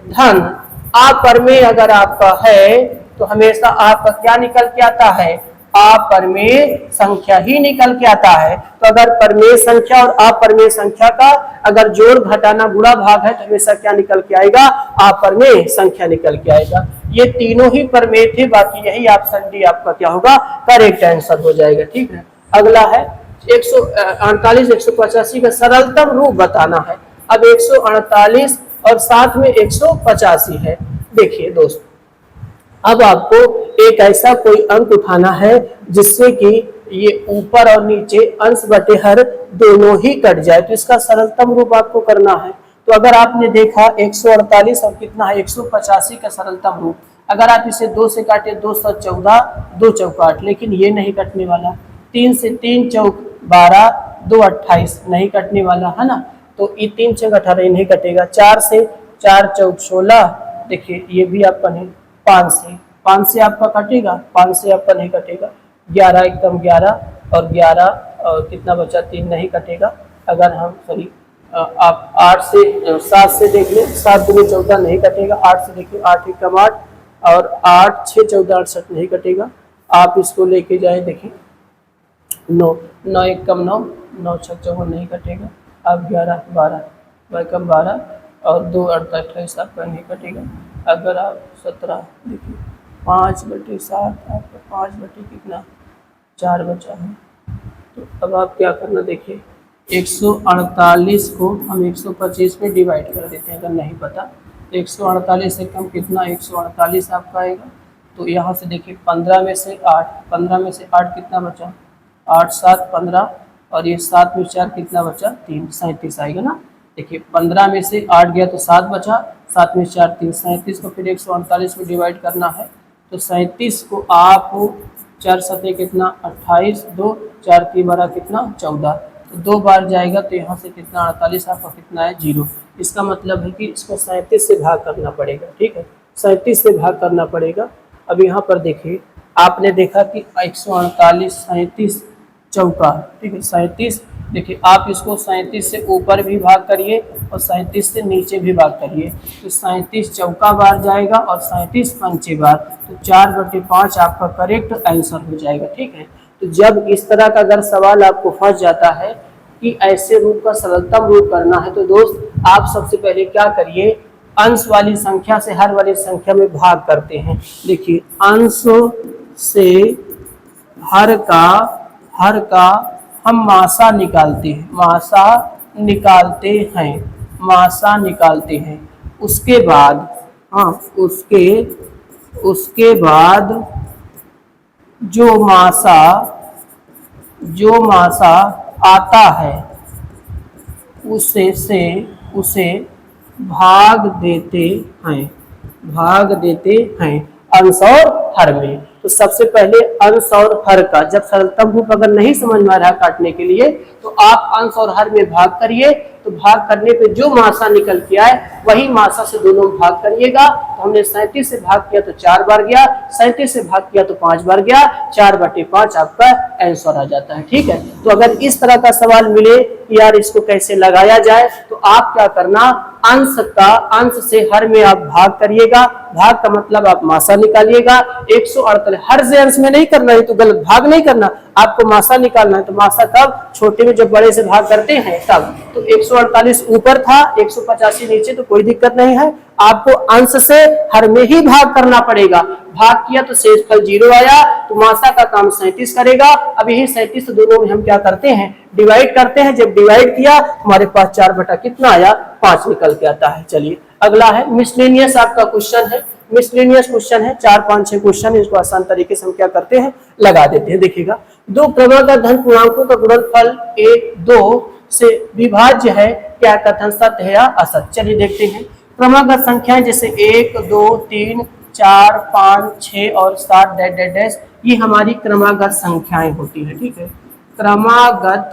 धन अपरिमेय अगर आपका है तो हमेशा आपका क्या निकल के आता है अपरिमेय संख्या ही निकल के आता है। तो अगर परिमेय संख्या और अपरिमेय संख्या का अगर जोड़ घटाना गुणा भाग है तो हमेशा क्या निकल के आएगा अपरिमेय संख्या निकल के आएगा। ये तीनों ही परिमेय थे, बाकी यही ऑप्शन डी आपका क्या होगा करेक्ट आंसर हो जाएगा। ठीक है, अगला है 148 185 का सरलतम रूप बताना है। अब 148 और साथ में 185 है। देखिए दोस्त अब आपको एक ऐसा कोई अंक उठाना है जिससे कि ये ऊपर और नीचे अंश बटे हर दोनों ही कट जाए, तो इसका सरलतम रूप आपको करना है। तो अगर आपने देखा 148 और कितना है 185 का सरलतम रूप, अगर आप इसे 2 से काटे 214 2 चौक 8, लेकिन ये नहीं कटने वाला। 3 से 3 चौक 12 2 28 नहीं कटने वाला है ना, तो ये 3 चौक 18 नहीं कटेगा। 4 से 4 चौक 16, देखिए ये भी आपका नहीं। 5 से आपका कटेगा, 5 से आपका नहीं कटेगा। 11 एकदम 11 और 11 और कितना बचा 3 नहीं कटेगा। अगर हम सॉरी आप 8 से 7 से देख लें 7 दूनी 14 नहीं कटेगा। 8 से देखिए 8 एकम 8 और 8 6 14 68 नहीं कटेगा। आप इसको लेके जाए देखिए 9 एकम 9 9 6 54 नहीं कटेगा। आप 11 12 एकम 12 और 2 28 आपका नहीं कटेगा। अगर आप 17 देखिए 5/7 आपका 5 कितना 4 बचा है। तो अब आप क्या करना देखिए 148 को हम 125 में डिवाइड कर देते हैं। अगर नहीं पता तो 148 से कम कितना 148 आपका आएगा। तो यहाँ से देखिए 15 में से 8 कितना बचा 8 7 15 और ये 7 में 4 कितना बचा 3 37 आएगा ना। देखिए 15 में से 8 गया तो 7 बचा, 7 में 4 3 37 को फिर 148 में डिवाइड करना है। तो 37 को आप 4 सते कितना 28 2 4 3 12 कितना 14, तो 2 बार जाएगा तो यहाँ से कितना 48 आपका कितना है 0। इसका मतलब है कि इसको 37 से भाग करना पड़ेगा। ठीक है, 37 से भाग करना पड़ेगा। अब यहाँ पर देखिए आपने देखा कि 148 37 चौका, ठीक है 37। देखिए आप इसको 37 से ऊपर भी भाग करिए और 37 से नीचे भी भाग करिए, तो 37 चौका बार जाएगा और 37 पंचे बार, तो 4/5 आपका करेक्ट आंसर हो जाएगा। ठीक है, तो जब इस तरह का अगर सवाल आपको फंस जाता है कि ऐसे रूप का सरलतम रूप करना है, तो दोस्त आप सबसे पहले क्या करिए, अंश वाली संख्या से हर वाली संख्या में भाग करते हैं। देखिए अंश से हर का हम मासा निकालते हैं, मासा निकालते हैं। उसके बाद उसके बाद जो मासा आता है उसे भाग देते हैं अंश और हर में। तो सबसे पहले अंश और हर का, जब सरलतम रूप अगर नहीं समझ में आ रहा काटने के लिए, तो आप अंश और हर में भाग करिए। तो भाग करने पे जो मासा निकल के आए वही मासा से दोनों भाग करिएगा। तो हमने 37 से भाग किया तो 4 बार गया, 37 से भाग किया तो 5 बार गया, 4/5 आपका आंसर आ जाता है। ठीक है, तो अगर इस तरह का सवाल मिले कि यार इसको कैसे लगाया जाए, तो आप क्या करना, अंश से हर में आप भाग करिएगा। भाग का मतलब आप मासा निकालिएगा। 148 हर से अंश में नहीं करना है, तो गलत, भाग नहीं करना, आपको मासा निकालना है। तो मासा कब, छोटे में जब बड़े से भाग करते हैं तब। तो 148 ऊपर था, 185 नीचे, तो कोई दिक्कत नहीं है। आपको अंश से हर में ही भाग करना पड़ेगा। भाग किया तो शेषफल 0 आया, तो मासा का काम 37 करेगा। अब यही 37 दोनों में हम क्या करते हैं, डिवाइड करते हैं। जब डिवाइड किया हमारे पास 4 बटा कितना आया, 5 निकल के आता है। चलिए अगला है मिसलेनियस, आपका क्वेश्चन है, मिसलेनियस क्वेश्चन है, 4 5 6 क्वेश्चन है। इसको आसान तरीके से हम क्या करते हैं, लगा देते हैं। देखिएगा, दो क्रमागत धन पूर्णांकों का गुणनफल 1 2 से विभाज्य है, क्या कथन सत्य है या असत्य। चलिए देखते हैं। क्रमागत संख्याएं जैसे 1 2 3 4 5 6 और 7 डैश डैश डैश, ये हमारी क्रमागत संख्याएं होती है। ठीक है, क्रमागत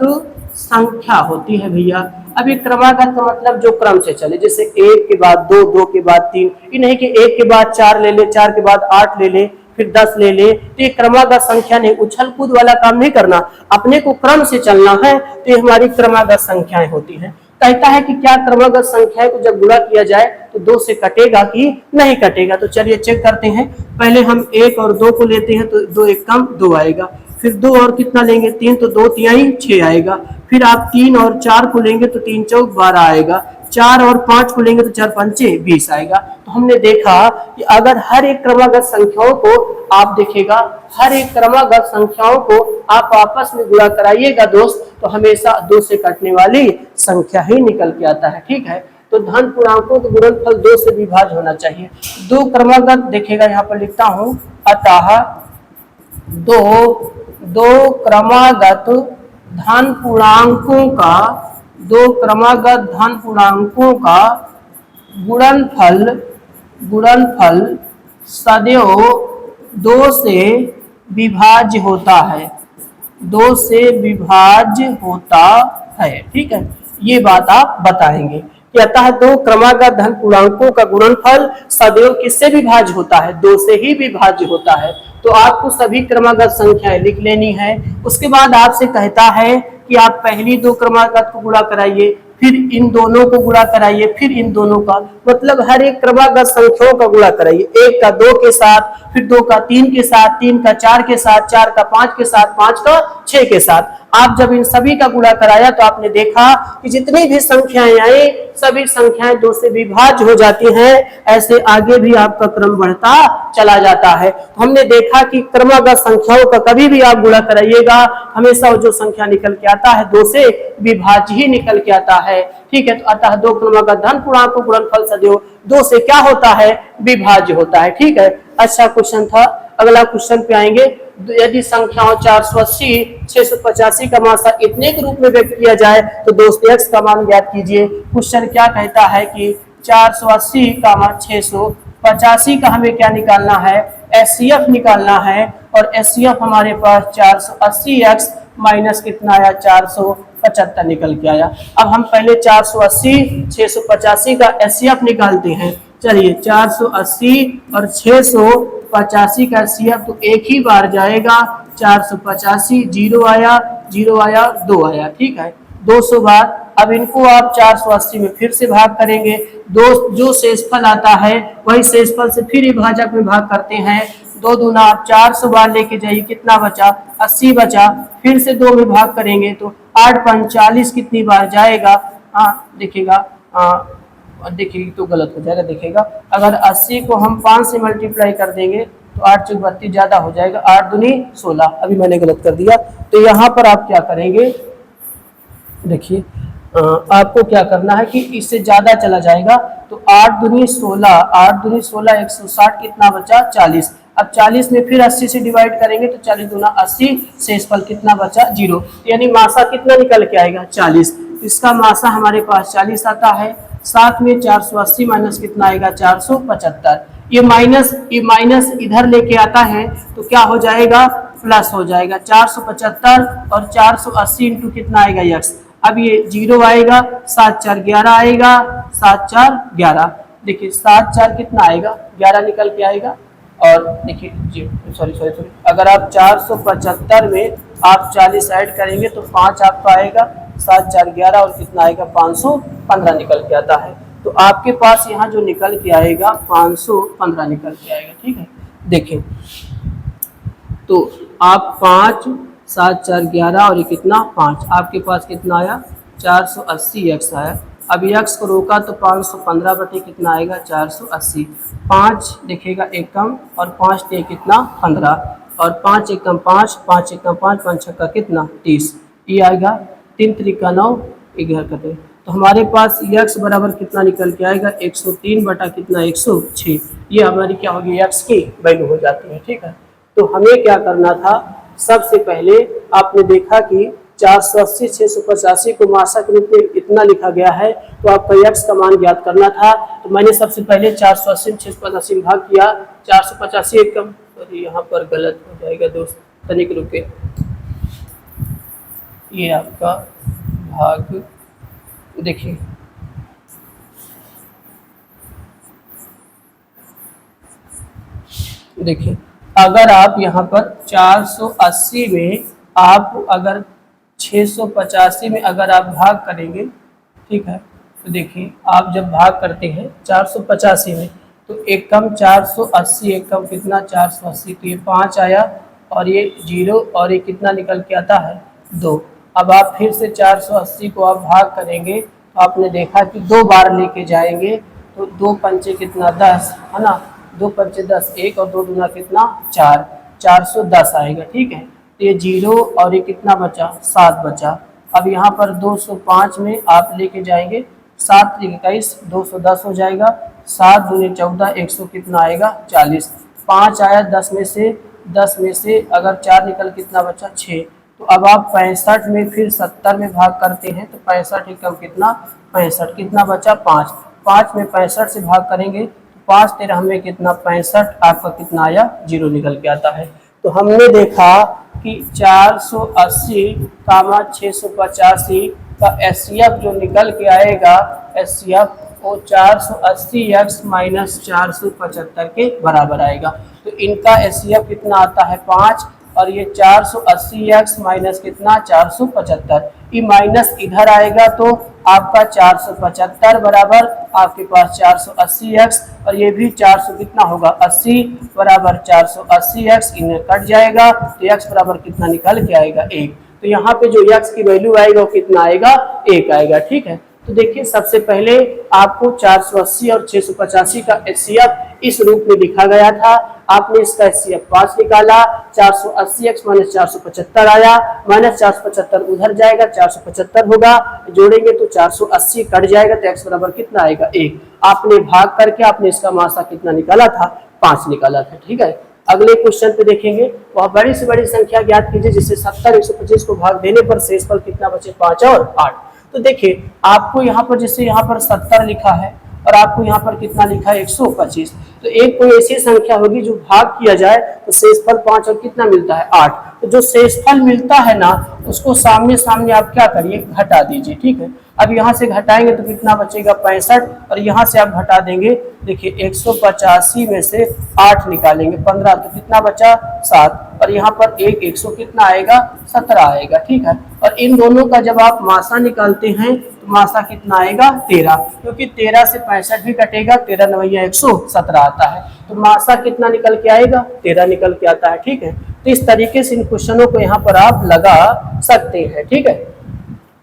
संख्या होती है भैया। अब ये क्रमागत का मतलब जो क्रम से चले, जैसे 1 के बाद 2, 2 के बाद 3, ये नहीं कि 1 के बाद 4 ले ले, 4 के बाद 8 ले ले, फिर 10 ले ले। तो ये क्रमागत संख्या नहीं, उछल कूद वाला काम नहीं करना, अपने को क्रम से चलना है। तो ये हमारी क्रमागत संख्याएं होती हैं। कहता है कि क्या क्रमागत संख्या को जब गुणा किया जाए तो 2 से कटेगा कि नहीं कटेगा। तो चलिए चेक करते हैं। पहले हम 1 और 2 को लेते हैं, तो 2 1 कम 2 आएगा। फिर 2 और कितना लेंगे, 3, तो 2 तिहाई 6 आएगा। फिर आप 3 और 4 को लेंगे तो 3 चौक 12 आएगा। 4 और 5 को लेंगे तो 4 पंचे 20 आएगा। तो हमने देखा कि अगर हर एक क्रमागत संख्याओं को आप देखेगा, हर एक क्रमागत संख्याओं को आप आपस में गुणा कराइएगा दोस्त, तो हमेशा 2 से कटने वाली संख्या ही निकल के आता है। ठीक है, तो धन पूर्णांकों का गुणनफल 2 से विभाज्य होना चाहिए। दो क्रमागत देखेगा, यहाँ पर लिखता हूं, अतः दो क्रमागत धन पूर्णांकों का, दो क्रमागत धन पूर्णांकों का गुणनफल सदैव 2 से विभाज्य होता है, 2 से विभाज्य होता है। ठीक है, ये बात आप बताएंगे कि अतः दो क्रमागत धन पूर्णांकों का गुणनफल सदैव किससे विभाज्य होता है, 2 से ही विभाज्य होता है। तो आपको सभी क्रमागत संख्याएं लिख लेनी है। उसके बाद आपसे कहता है कि आप पहली 2 क्रमागत को गुणा कराइए, फिर इन दोनों को गुणा कराइए, फिर इन दोनों का, मतलब हर एक क्रमागत संख्याओं का गुणा कराइए। 1 का 2 के साथ, फिर 2 का 3 के साथ, 3 का 4 के साथ, 4 का 5 के साथ, 5 का 6 के साथ। आप जब इन सभी का गुणा कराया तो आपने देखा कि जितनी भी संख्याएं आई सभी संख्याएं 2 से विभाज्य हो जाती हैं। ऐसे आगे भी आपका क्रम बढ़ता चला जाता है। तो हमने देखा कि क्रमागत संख्याओं का कभी भी आप गुणा कराइएगा, हमेशा जो संख्या निकल के आता है 2 से विभाज्य ही निकल के आता है। ठीक है, तो अतः दो क्रमागत धन पूर्णांकों का गुणनफल सदैव 2 से क्या होता है, विभाज्य होता है। ठीक है, अच्छा क्वेश्चन था। अगला क्वेश्चन पे आएंगे। यदि संख्याओं 480 685 का मासा इतने के रूप में व्यक्त किया जाए तो दोस्त x का मान ज्ञात कीजिए। क्वेश्चन क्या कहता है कि 480 का मान 685 का हमें क्या निकालना है, एचसीएफ निकालना है। और एचसीएफ हमारे पास 480x माइनस कितना आया, 475 निकल के आया। अब हम पहले 480 685 का एचसीएफ निकालते हैं। चलिए 480 और 685 का एचसीएफ तो एक ही बार जाएगा, 485 0 आया 0 आया 2 आया। ठीक है, 200 बार। अब इनको आप 480 में फिर से भाग करेंगे, जो शेषफल आता है वही शेषफल से फिर विभाजक में भाग करते हैं। 2 दूना आप 400 बार लेके जाइए, कितना बचा, 80 बचा। फिर से 2 में भाग करेंगे तो 8 5 40 कितनी बार जाएगा? देखिएगा, देखिए तो गलत हो जाएगा। देखिएगा अगर 80 को हम 5 से मल्टीप्लाई कर देंगे तो 8 चौक 32 ज्यादा हो जाएगा, 8 दूनी 16। अभी मैंने गलत कर दिया। तो यहाँ पर आप क्या करेंगे, देखिए आपको क्या करना है कि इससे ज्यादा चला जाएगा तो 8 दूनी 16, 8 दूनी 16, 160 कितना बचा? 40। अब 40 में फिर 80 से डिवाइड करेंगे तो 40 दूना 80, शेषफल कितना बचा? 0। यानी मासा कितना निकल के आएगा? 40। इसका मासा हमारे पास 40 आता है। साथ में 480 माइनस कितना आएगा? 475। ये माइनस इधर लेके आता है तो क्या हो जाएगा? प्लस हो जाएगा। 475 और 480 इंटू कितना आएगा? x। अब ये 0 आएगा, 7 4 11 आएगा, 7 4 11। देखिए 7 4 कितना आएगा? 11 निकल के आएगा। और देखिए जी सॉरी, अगर आप 475 में आप 40 ऐड करेंगे तो 5 आपका आएगा, 7 4 11 और कितना आएगा? 515 निकल के आता है। तो आपके पास यहाँ जो निकल के आएगा 515 निकल के आएगा। ठीक है, देखिए तो आप 5 7 4 11 और ये कितना? 5, आपके पास कितना आया? 480 x आया। अब x को रोका तो 515 बटे कितना आएगा? 480। 5 देखिएगा एक कम और 5 टे कितना? 15 और 5 एक कम 5, 5 एक कम 5, 5 छक्का कितना? 30। ये आएगा 3 त्रिका 9, 11 कटे। तो हमारे पास x बराबर कितना निकल के आएगा? 103 बटा कितना? 106। ये हमारी क्या होगी? x की वैल्यू हो जाती है। ठीक है, तो हमें क्या करना था? सबसे पहले आपने देखा कि 480 685 को मासा के रूप में इतना लिखा गया है तो आपका x का मान ज्ञात करना था। तो मैंने सबसे पहले 480 685 भाग किया, 485 एक कम, और यहाँ पर गलत हो जाएगा दोस्त, तनिक रुके, ये आपका भाग देखिए देखिए अगर आप यहाँ पर 480 में आप अगर 685 में अगर आप भाग करेंगे, ठीक है, तो देखिए आप जब भाग करते हैं 485 में तो एक कम 480 एक कम कितना? 480। तो ये 5 आया और ये 0 और ये कितना निकल के आता है? 2। अब आप फिर से 480 को आप भाग करेंगे तो आपने देखा कि 2 बार लेके जाएंगे तो 2 पंचे कितना? 10 है ना, 2 पंचे 10, 1 और 2 दूना कितना? 4, 410 आएगा। ठीक है, तो ये 0 और ये कितना बचा? 7 बचा। अब यहाँ पर 205 में आप लेके जाएंगे, 7 21 210 हो जाएगा, 7 दूनी 14, 100 कितना आएगा? 40। 5 आया 10 में से अगर 4 निकल कितना बचा? 6। तो अब आप 65 में फिर 70 में भाग करते हैं तो 65 एकम कितना? 65। कितना बचा? 5। 5 में 65 से भाग करेंगे तो 5 13 में कितना? 65। आपका कितना आया? 0 निकल के आता है। तो हमने देखा कि 480 कामा 685 का एचसीएफ जो निकल के आएगा, एचसीएफ वो 480x माइनस 475 के बराबर आएगा। तो इनका एचसीएफ कितना आता है? 5, और ये 480x माइनस कितना? 475। ये माइनस इधर आएगा तो आपका 475 बराबर आपके पास 480x, और ये भी 400 कितना होगा? 80 बराबर 480x, इन्हें कट जाएगा तो x बराबर कितना निकल के आएगा? 1। तो यहाँ पे जो x की वैल्यू आएगा वो कितना आएगा? 1 आएगा। ठीक है, तो देखिए सबसे पहले आपको 480 और 685 का एचसीएफ इस रूप में लिखा गया था। आपने इसका एचसीएफ 5 निकाला, 480x माइनस 475 आया, माइनस 475 उधर जाएगा, 475 होगा, जोड़ेंगे तो 480 कट जाएगा तो x बराबर कितना आएगा? 1। आपने भाग करके आपने इसका मासा कितना निकाला था? 5 निकाला था। ठीक है, अगले क्वेश्चन पे देखेंगे, वह बड़ी से बड़ी संख्या ज्ञात कीजिए जिससे 70 125 को भाग देने पर शेषफल कितना बचे? 5 और 8। तो देखिए आपको यहाँ पर जैसे यहाँ पर 70 लिखा है और आपको यहाँ पर कितना लिखा है? 125। तो एक कोई ऐसी संख्या होगी जो भाग किया जाए तो शेषफल 5 और कितना मिलता है? 8। तो जो शेषफल मिलता है ना उसको सामने सामने आप क्या करिए? घटा दीजिए। ठीक है, अब यहाँ से घटाएंगे तो कितना बचेगा? 65, और यहाँ से आप घटा देंगे, देखिए 185 में से 8 निकालेंगे 15 तो कितना बचा? 7, और यहाँ पर 100 कितना आएगा? 17 आएगा। ठीक है, और इन दोनों का जब आप मासा निकालते हैं तो मासा कितना आएगा? 13, क्योंकि 13 से 65 भी कटेगा, 13 9 117 आता है, तो मासा कितना निकल के आएगा? 13 निकल के आता है। ठीक है, तो इस तरीके से इन क्वेश्चनों को यहाँ पर आप लगा सकते हैं। ठीक है,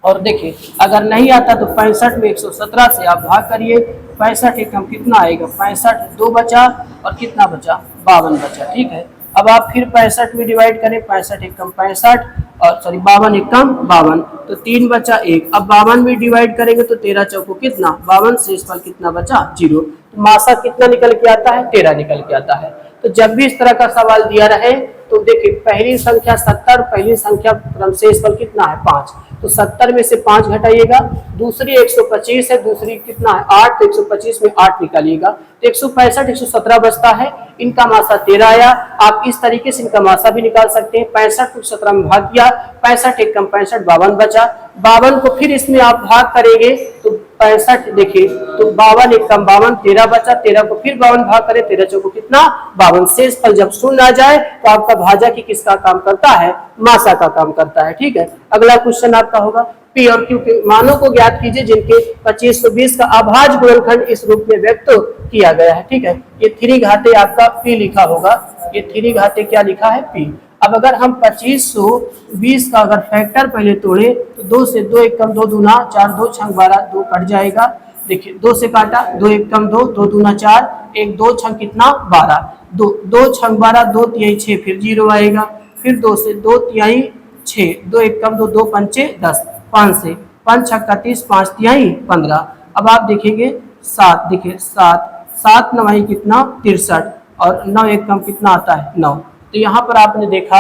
और देखिए अगर नहीं आता तो 65 में 117 से आप भाग करिए। 65 एकम कितना आएगा, 65 2 बचा और कितना बचा, 52 बचा। ठीक है, अब आप फिर 65 में डिवाइड करें, 65 एकम 65 और सॉरी 52 एकम 52, तो 3 बचा 1। अब 52 में डिवाइड करेंगे तो 13 चौको कितना 52, शेषफल कितना बचा 0। तो मासा कितना निकल के आता है, 13 निकल के आता है। तो जब भी इस तरह का सवाल दिया रहे तो देखिए पहली संख्या 70, पहली संख्या शेषफल कितना है 5, तो 70 में से 5 घटाइएगा। दूसरी 125 है, दूसरी कितना है 8, तो 125 में 8 निकालिएगा तो 165 117 बचता है। इनका मासा 13 आया। आप इस तरीके से इनका मासा भी निकाल सकते हैं। 65 को 17 में भाग किया, 65 एकम 65, 52 बचा। 52 को फिर इसमें आप भाग करेंगे तो 65 देखिए तो 52 एकम 52, 13 बचा। 13 को फिर 52 भाग करें, 13 चौको कितना 52। शेषफल जब शून्य आ जाए तो आपका भाजा की किसका काम करता है, मासा का काम करता है। ठीक है, अगला क्वेश्चन आपका होगा पी और क्यू के मानों को ज्ञात कीजिए जिनके 2520 का अभाज्य गुणनखंड इस रूप में व्यक्त किया गया है। ठीक है, ये 3 घाते आपका पी लिखा होगा, ये 3 घाते क्या लिखा है पी। अब अगर हम 2520 का अगर फैक्टर पहले तोड़े तो 2 से 2 एकम 2 दूना 4, 2 छंग 12, 2 कट जाएगा। देखिए 2 से काटा, 2 एकम 2, 2 दूना 4, 1 2 छंग कितना 12, 2 छंग 12, 2 तिहाई 6, फिर 0 आएगा। फिर 2 से 2 तिहाई 6, 2 एकम 2, 2 पंचे 10, 5 से 5 छक्का 30, 5 तिहाई 15। अब आप देखेंगे 7, देखिए 7 9 कितना 63 और 9 एकम कितना आता है 9। तो यहाँ पर आपने देखा,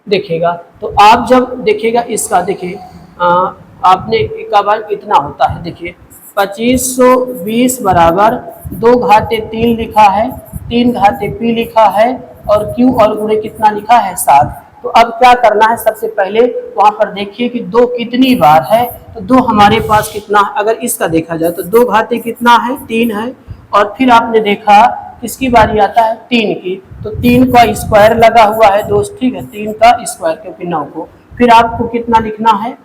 देखिएगा तो आप जब देखिएगा इसका देखिए आपने का बार कितना होता है। देखिए 2520 बराबर 2 घाते 3 लिखा है, 3 घाते पी लिखा है और क्यू और गुणे कितना लिखा है 7। तो अब क्या करना है, सबसे पहले वहां पर देखिए कि 2 कितनी बार है, तो 2 हमारे पास कितना है। अगर इसका देखा जाए तो 2 घाते कितना है 3 है, और फिर आपने देखा किसकी बारी आता है 3 की, तो 3 का स्क्वायर लगा हुआ है दोस्त। ठीक है, 3 का स्क्वायर क्योंकि 9 को फिर आपको कितना लिखना है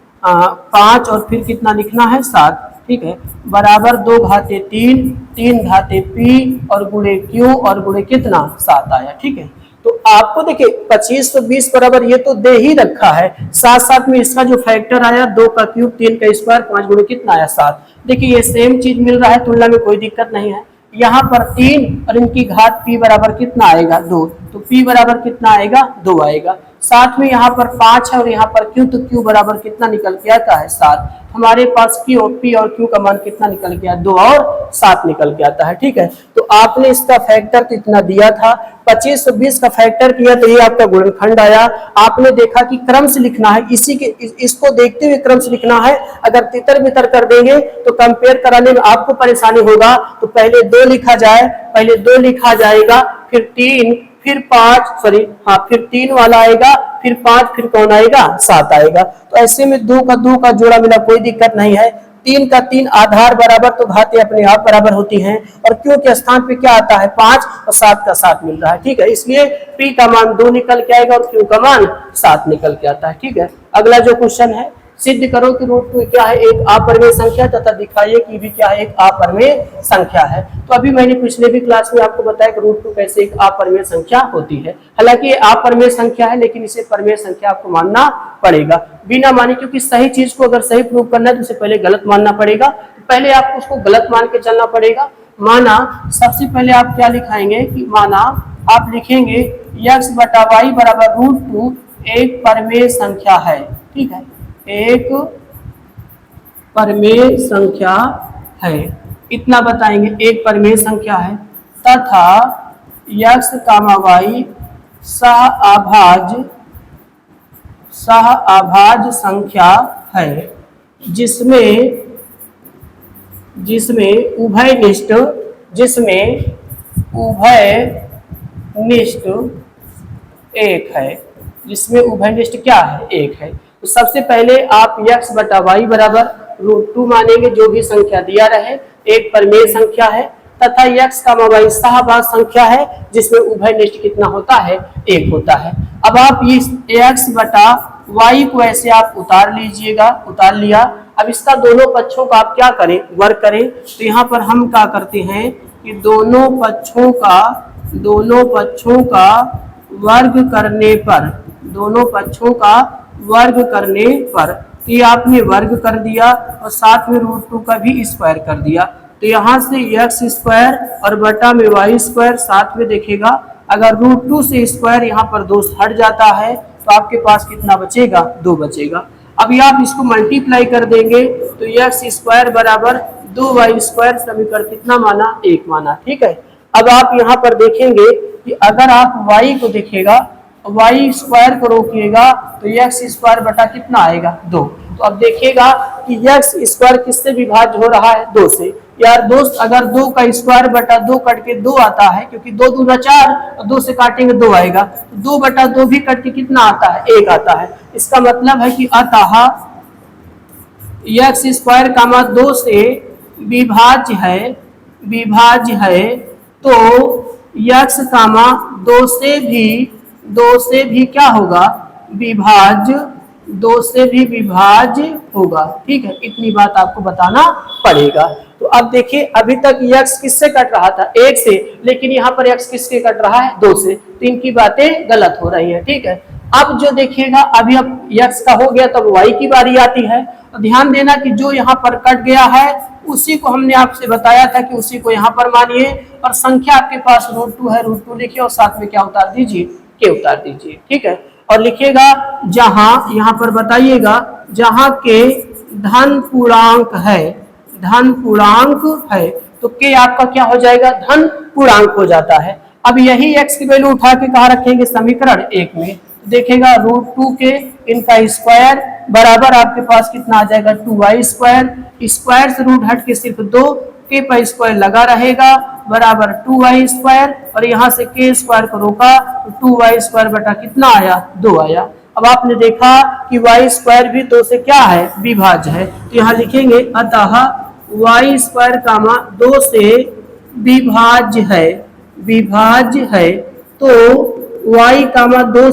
5 और फिर कितना लिखना है 7। ठीक है, बराबर 2 घाते 3, 3 घाते पी और गुणे क्यू और गुणे कितना 7 आया। ठीक है, तो आपको देखिए 2520 बराबर ये तो दे ही रखा है, साथ साथ में इसका जो फैक्टर आया 2 का क्यूब 3 का स्क्वायर 5 गुणे कितना आया 7। देखिए ये सेम चीज मिल रहा है, तुलना में कोई दिक्कत नहीं है। यहाँ पर 3 और इनकी घात p बराबर कितना आएगा 2, तो p बराबर कितना आएगा 2 आएगा। साथ में यहाँ पर 5 है और यहाँ पर q, तो q बराबर कितना निकल के आता है 7। हमारे पास p और q का मान कितना निकल के आया 2 और 7 निकल के आता है। ठीक है, तो आपने इसका फैक्टर तो इतना दिया था, 2520 का फैक्टर किया तो ये आपका गुणनखंड आया। आपने देखा कि क्रम से लिखना है, इसी के इसको देखते हुए क्रम से लिखना है। अगर तितर बितर कर देंगे तो कंपेयर कराने में आपको परेशानी होगा। तो पहले 2 लिखा जाए, पहले 2 लिखा जाएगा, फिर 3, फिर 5 सॉरी हाँ फिर 3 वाला आएगा, फिर 5, फिर कौन आएगा 7 आएगा। तो ऐसे में 2 का जोड़ा मिला कोई दिक्कत नहीं है। 3 का 3 आधार बराबर तो घाते अपने आप बराबर होती हैं, और क्यू के स्थान पे क्या आता है 5 और 7 का 7 मिल रहा है। ठीक है, इसलिए पी का मान 2 निकल के आएगा और क्यू का मान 7 निकल के आता है। ठीक है, अगला जो क्वेश्चन है, सिद्ध करो कि रूट 2 क्या है एक अपरिमेय संख्या तथा दिखाइए कि भी क्या है एक अपरिमेय संख्या है। तो अभी मैंने पिछले भी क्लास में आपको बताया कि रूट 2 कैसे एक अपरिमेय संख्या होती है। हालांकि ये अपरिमेय संख्या है लेकिन इसे परिमेय संख्या आपको मानना पड़ेगा, बिना माने, क्योंकि सही चीज को अगर सही प्रूव करना है तो उसे पहले गलत मानना पड़ेगा। तो पहले आपको उसको गलत मान के चलना पड़ेगा। माना सबसे पहले आप क्या लिखाएंगे कि माना आप लिखेंगे x बटा वाई बराबर रूट 2 एक परिमेय संख्या है। ठीक है, एक परिमेय संख्या है, इतना बताएंगे एक परिमेय संख्या है, तथा x कामा वाई सह अभाज्य संख्या है जिसमें उभयनिष्ठ एक है, जिसमें उभयनिष्ठ क्या है एक है। तो सबसे पहले आप x बटा वाई बराबर रूट 2 मानेंगे, जो भी संख्या दिया रहे एक परिमेय संख्या है, तथा x का वाई सहभाज्य संख्या है जिसमें उभयनिष्ठ कितना होता है एक होता है। अब आप इस x बटा वाई को ऐसे आप उतार लीजिएगा, उतार लिया। अब इसका दोनों पक्षों का आप क्या करें वर्ग करें। तो यहाँ पर हम क्या करते हैं कि दोनों पक्षों का वर्ग करने पर तो ये आपने वर्ग कर दिया और साथ में √2 का भी स्क्वायर कर दिया। तो यहाँ से एक्स स्क्वायर और बटा में वाई स्क्वायर साथ में देखेगा। अगर √2 से स्क्वायर यहाँ पर 2 हट जाता है तो आपके पास कितना बचेगा, 2 बचेगा। अभी आप इसको मल्टीप्लाई कर देंगे तो एक्स स्क्वायर बराबर 2y स्क्वायर, समीकरण कितना माना, 1 माना। ठीक है। अब आप यहाँ पर देखेंगे कि अगर आप y को देखेगा, y स्क्वायर को रोकिएगा तो एक्स स्क्वायर बटा कितना आएगा, 2। तो अब देखिएगा कि एक्स स्क्वायर किससे विभाज्य हो रहा है, 2 से। यार दोस्त, अगर 2 का स्क्वायर बटा 2 कट के 2 आता है, क्योंकि 2 दूना 4 और 2 से काटेंगे 2 आएगा, तो 2 बटा 2 भी कट के कितना आता है, 1 आता है। इसका मतलब है कि अतः एक्स स्क्वायर कामा 2 से विभाज्य है, तो एक्स कामा 2 से भी क्या होगा, विभाज्य, 2 से भी विभाज्य होगा। ठीक है, इतनी बात आपको बताना पड़ेगा। तो अब देखिए, अभी तक x किससे कट रहा था, 1 से, लेकिन यहाँ पर x किसके कट रहा है, 2 से। तो इनकी बातें गलत हो रही है। ठीक है। अब जो देखिएगा, अभी अब x का हो गया, तब y की बारी आती है। तो ध्यान देना कि जो यहाँ पर कट गया है उसी को हमने आपसे बताया था कि उसी को यहाँ पर मानिए, और संख्या आपके पास √2 है, √2 लिखिए और साथ में क्या उतार दीजिए, के उतार दीजिए। ठीक है। और लिखिएगा जहां, यहाँ पर बताइएगा, जहां के धन पूर्णांक है, तो के आपका क्या हो जाएगा, धन पूर्णांक हो जाता है। अब यही x की वैल्यू उठा के कहाँ रखेंगे, समीकरण 1 में। तो देखेगा √2 के इनका स्क्वायर बराबर आपके पास कितना आ जाएगा, 2y स्क्वायर। स्क्वायर से रूट हट के सिर्फ 2, के पर स्क्वायर लगा रहेगा बराबर 2y स्क्वायर, और यहाँ से के स्क्वायर को रोका तो 2y स्क्वायर बटा कितना आया, 2 आया। अब आपने देखा कि y स्क्वायर भी 2 से क्या है, विभाज्य है। तो यहाँ लिखेंगे अतः y स्क्वायर कामा 2 से विभाज्य है, तो y कामा 2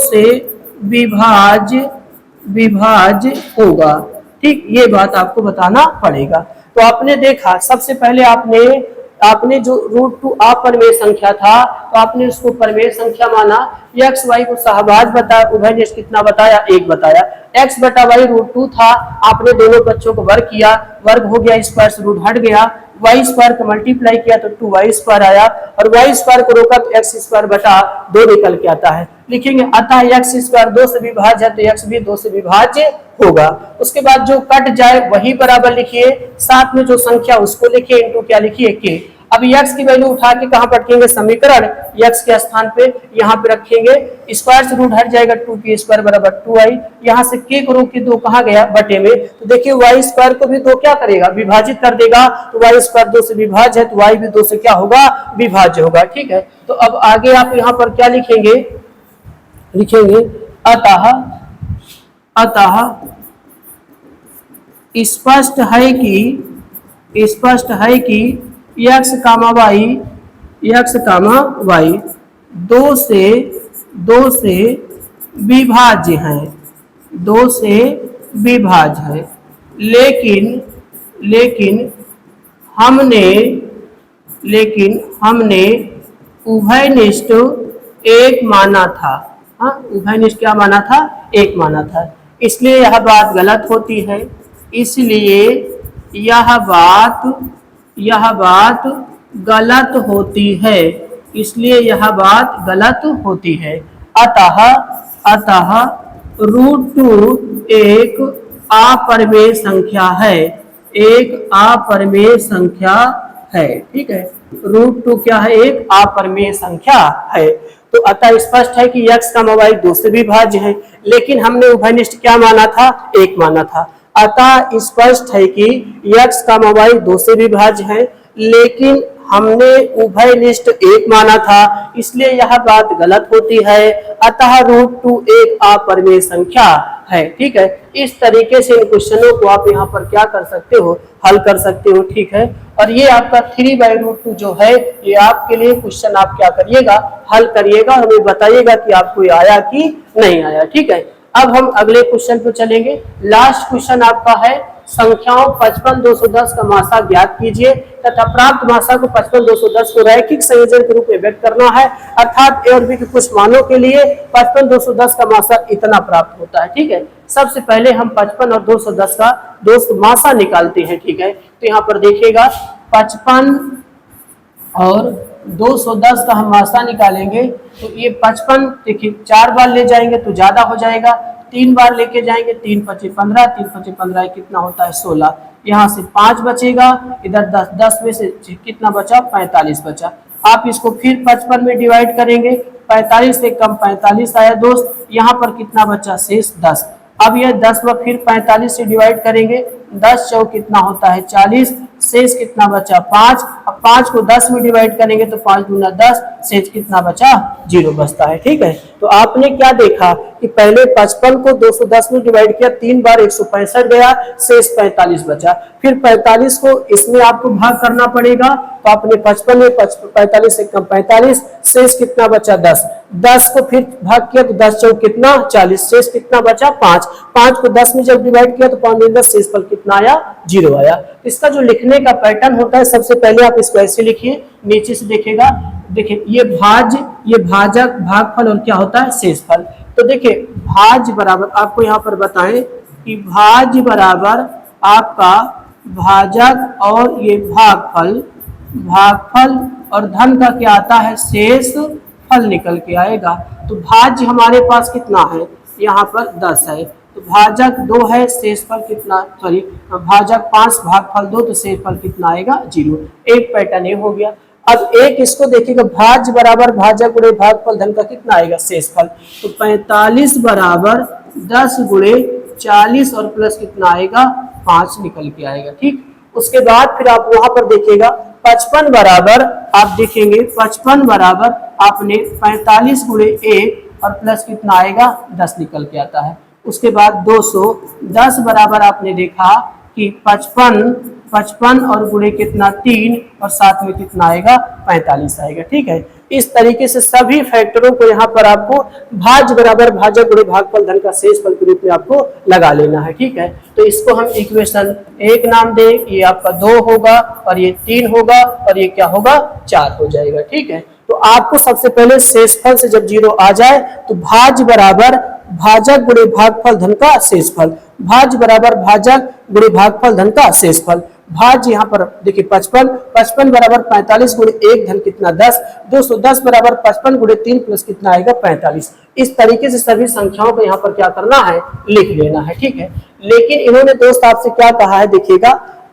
से विभाज्य होगा। ठीक, ये बात आपको बताना पड़ेगा। तो आपने देखा, सबसे पहले आपने जो √2 अपरिमेय संख्या था, तो आपने उसको परिमेय संख्या माना। x y को सहभाज्य बताया, उभयनिष्ठ कितना बताया, 1 बताया। x बटा y √2 था, आपने दोनों बच्चों को वर्ग किया, वर्ग हो गया, स्क्वायर से रूट हट गया, y स्क्वायर को मल्टीप्लाई किया तो 2y स्क्वायर आया, और y स्क्वायर को रोका तो x स्क्वायर बटा 2 निकल के आता है। लिखेंगे अतः x स्क्वायर 2 से विभाज्य है, तो x भी 2 से विभाज्य होगा। उसके बाद जो कट जाए वही बराबर लिखिए, साथ में जो संख्या उसको लिखिए, इनटू क्या लिखिए, के। अब x की वैल्यू उठा के कहां पर रखेंगे, समीकरण x के स्थान पे यहाँ पे रखेंगे। स्क्वायर से रूट हट जाएगा, 2k स्क्वायर बराबर 2y। यहाँ से k को रोक के 2 कहाँ गया, बटे में। तो देखिए y स्क्वायर को भी 2 क्या करेगा, विभाजित कर देगा। तो y स्क्वायर 2 से विभाज्य है, तो y भी 2 से क्या होगा, विभाज्य होगा। ठीक है। तो अब आगे आप यहाँ पर क्या लिखेंगे, अतः स्पष्ट है कि x कामा y 2 से विभाज्य है, लेकिन हमने उभयनिष्ठ 1 माना था। हाँ, उभयनिष्ठ क्या माना था, 1 माना था। इसलिए यह बात गलत होती है, यह बात गलत होती है। अतः √2 एक अपरिमेय संख्या है। ठीक है, √2 क्या है, एक अपरिमेय संख्या है। तो अतः स्पष्ट है कि x कामा y 2 से विभाज्य है, लेकिन हमने उभयनिष्ठ क्या माना था, 1 माना था। अतः स्पष्ट है कि x कामा y 2 से विभाज्य है, लेकिन हमने उभयनिष्ठ 1 माना था, इसलिए यह बात गलत होती है। अतः √2 एक अपरिमेय संख्या है। ठीक है, इस तरीके से इन क्वेश्चनों को आप यहाँ पर क्या कर सकते हो, हल कर सकते हो। ठीक है, और ये आपका 3/√2 जो है, ये आपके लिए क्वेश्चन आप क्या करिएगा, हल करिएगा, हमें बताइएगा कि आपको ये आया कि नहीं आया। ठीक है, अब हम अगले क्वेश्चन पे चलेंगे। लास्ट क्वेश्चन आपका है संख्याओं 55 210 का मासा ज्ञात कीजिए तथा प्राप्त मासा को 55 210 को रैखिक संयोजन के रूप में व्यक्त करना है, अर्थात ए और बी के कुछ मानों के लिए 55 210 का मासा इतना प्राप्त होता है। ठीक है, सबसे पहले हम 55 और 210 का दोस्त मासा निकालते हैं। ठीक है, तो यहाँ पर देखिएगा 55 और 210 का हम मासा निकालेंगे तो ये 55 देखिए 4 बार ले जाएंगे तो ज्यादा हो जाएगा, 3 बार लेके जाएंगे 3 पचे 15, 3 पचे 15 कितना होता है 16, यहाँ से 5 बचेगा, इधर 10, 10 में से कितना बचा 45 बचा। आप इसको फिर 55 में डिवाइड करेंगे, 45 से कम 45 आया दोस्त, यहाँ पर कितना बचा शेष 10। अब यह 10 में फिर 45 से डिवाइड करेंगे, 10 चौक कितना होता है 40, शेष कितना बचा 5। अब 5 को 10 में डिवाइड करेंगे तो 5 दूना 10, शेष कितना बचा 0 बचता है। ठीक है, तो आपने क्या देखा कि पहले 55 को 210 में डिवाइड किया, 3 बार 165 गया, शेष 45 बचा, फिर 45 को इसमें आपको भाग करना पड़ेगा, तो आपने 55 में 45 से कम 45, शेष कितना बचा 10, 10 को फिर भाग किया तो 10 चौक कितना 40, शेष कितना बचा 5, 5 को 10 में जब डिवाइड किया तो 5 में 10, शेष फल कितना आया 0 आया। इसका जो लिखने का पैटर्न होता है, सबसे पहले आप इसको ऐसे लिखिए, नीचे से देखेगा, देखिए ये भाज्य, ये भाजक, भागफल और क्या होता है शेषफल। तो देखिए भाज्य बराबर आपको यहाँ पर बताएं कि भाज्य बराबर आपका भाजक और ये भागफल, भागफल और धन का क्या आता है शेष फल निकल के आएगा। तो भाज्य हमारे पास कितना है, यहाँ पर 10 है, तो भाजक 2 है, शेषफल कितना, सॉरी भाजक 5, भागफल 2, तो शेषफल कितना आएगा 0। एक पैटर्न ये हो गया। अब एक इसको देखिएगा, भाज्य बराबर भाजक गुणे भागफल धन का कितना आएगा शेषफल, तो 45 बराबर 10 गुणे 40 और प्लस कितना आएगा 5 निकल के आएगा। ठीक, उसके बाद फिर आप वहां पर देखिएगा 55 बराबर, आप देखेंगे 55 बराबर आपने 45 गुणे 1 और प्लस कितना आएगा 10 निकल के आता है। उसके बाद 210 बराबर आपने देखा कि 55 और गुणे कितना 3 और साथ में कितना आएगा 45 आएगा। ठीक है, इस तरीके से सभी फैक्टरों को यहाँ पर आपको भाज्य बराबर भाजक गुणे भागफल धन का शेषफल के रूप में आपको लगा लेना है। ठीक है, तो इसको हम इक्वेशन 1 नाम दे, ये आपका 2 होगा और ये 3 होगा और ये क्या होगा 4 हो जाएगा। ठीक है, तो आपको सबसे पहले शेषफल से जब 0 आ जाए तो भाज्य बराबर भाजक गुणे भागफल धन का शेषफल, भाज्य बराबर भाजक गुणे भागफल धन का शेषफल। भाज्य यहाँ पर देखिए 55 बराबर 45 गुणे 1 धन कितना 10, 210 बराबर 55 गुणे 3 प्लस कितना आएगा 45। इस तरीके से सभी संख्याओं को यहाँ पर क्या करना है लिख लेना है। ठीक है, लेकिन इन्होंने दोस्त आपसे क्या कहा है, देखिएगा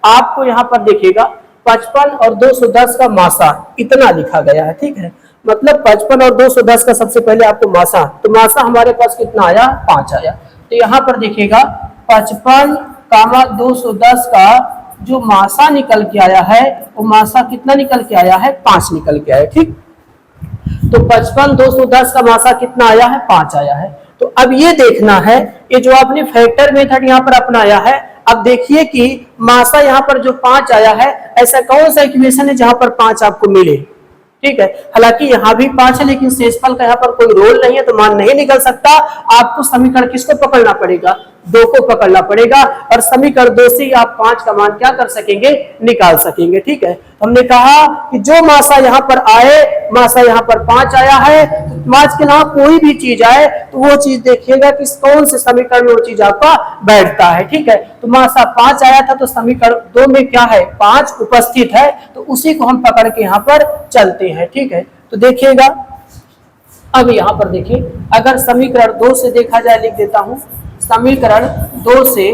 आपको यहाँ पर देखिएगा 55 और 210 का मासा इतना लिखा गया है। ठीक है, मतलब 55 और 210 का सबसे पहले आपको मासा, तो मासा हमारे पास कितना आया 5 आया। तो यहाँ पर देखिएगा 55 कामा 210 का जो मासा निकल के आया है वो मासा कितना निकल के आया है 5 निकल के आया। ठीक, तो 55 210 का मासा कितना आया है 5 आया है। तो अब ये देखना है, ये जो आपने फैक्टर मेथड यहाँ पर अपनाया है, अब देखिए कि मासा यहाँ पर जो 5 आया है, ऐसा कौन सा इक्वेशन है जहां पर 5 आपको मिले। ठीक है, हालांकि यहाँ भी 5 है लेकिन शेषफल का यहाँ पर कोई रोल नहीं है तो मान नहीं निकल सकता। आपको समीकरण किसको पकड़ना पड़ेगा, 2 को पकड़ना पड़ेगा और समीकरण 2 से आप 5 का मान क्या कर सकेंगे निकाल सकेंगे। ठीक है, हमने कहा कि जो मासा यहाँ पर आए, मासा यहाँ पर 5 आया है, तो 5 के अलावा कोई भी चीज आए तो वो चीज देखिएगा कि कौन से समीकरण में वो चीज आपका बैठता है। ठीक है, तो मासा 5 आया था तो समीकरण 2 में क्या है 5 उपस्थित है, तो उसी को हम पकड़ के यहाँ पर चलते हैं। ठीक है, तो देखिएगा अब यहाँ पर देखिए, अगर समीकरण 2 से देखा जाए, लिख देता हूं समीकरण 2 से,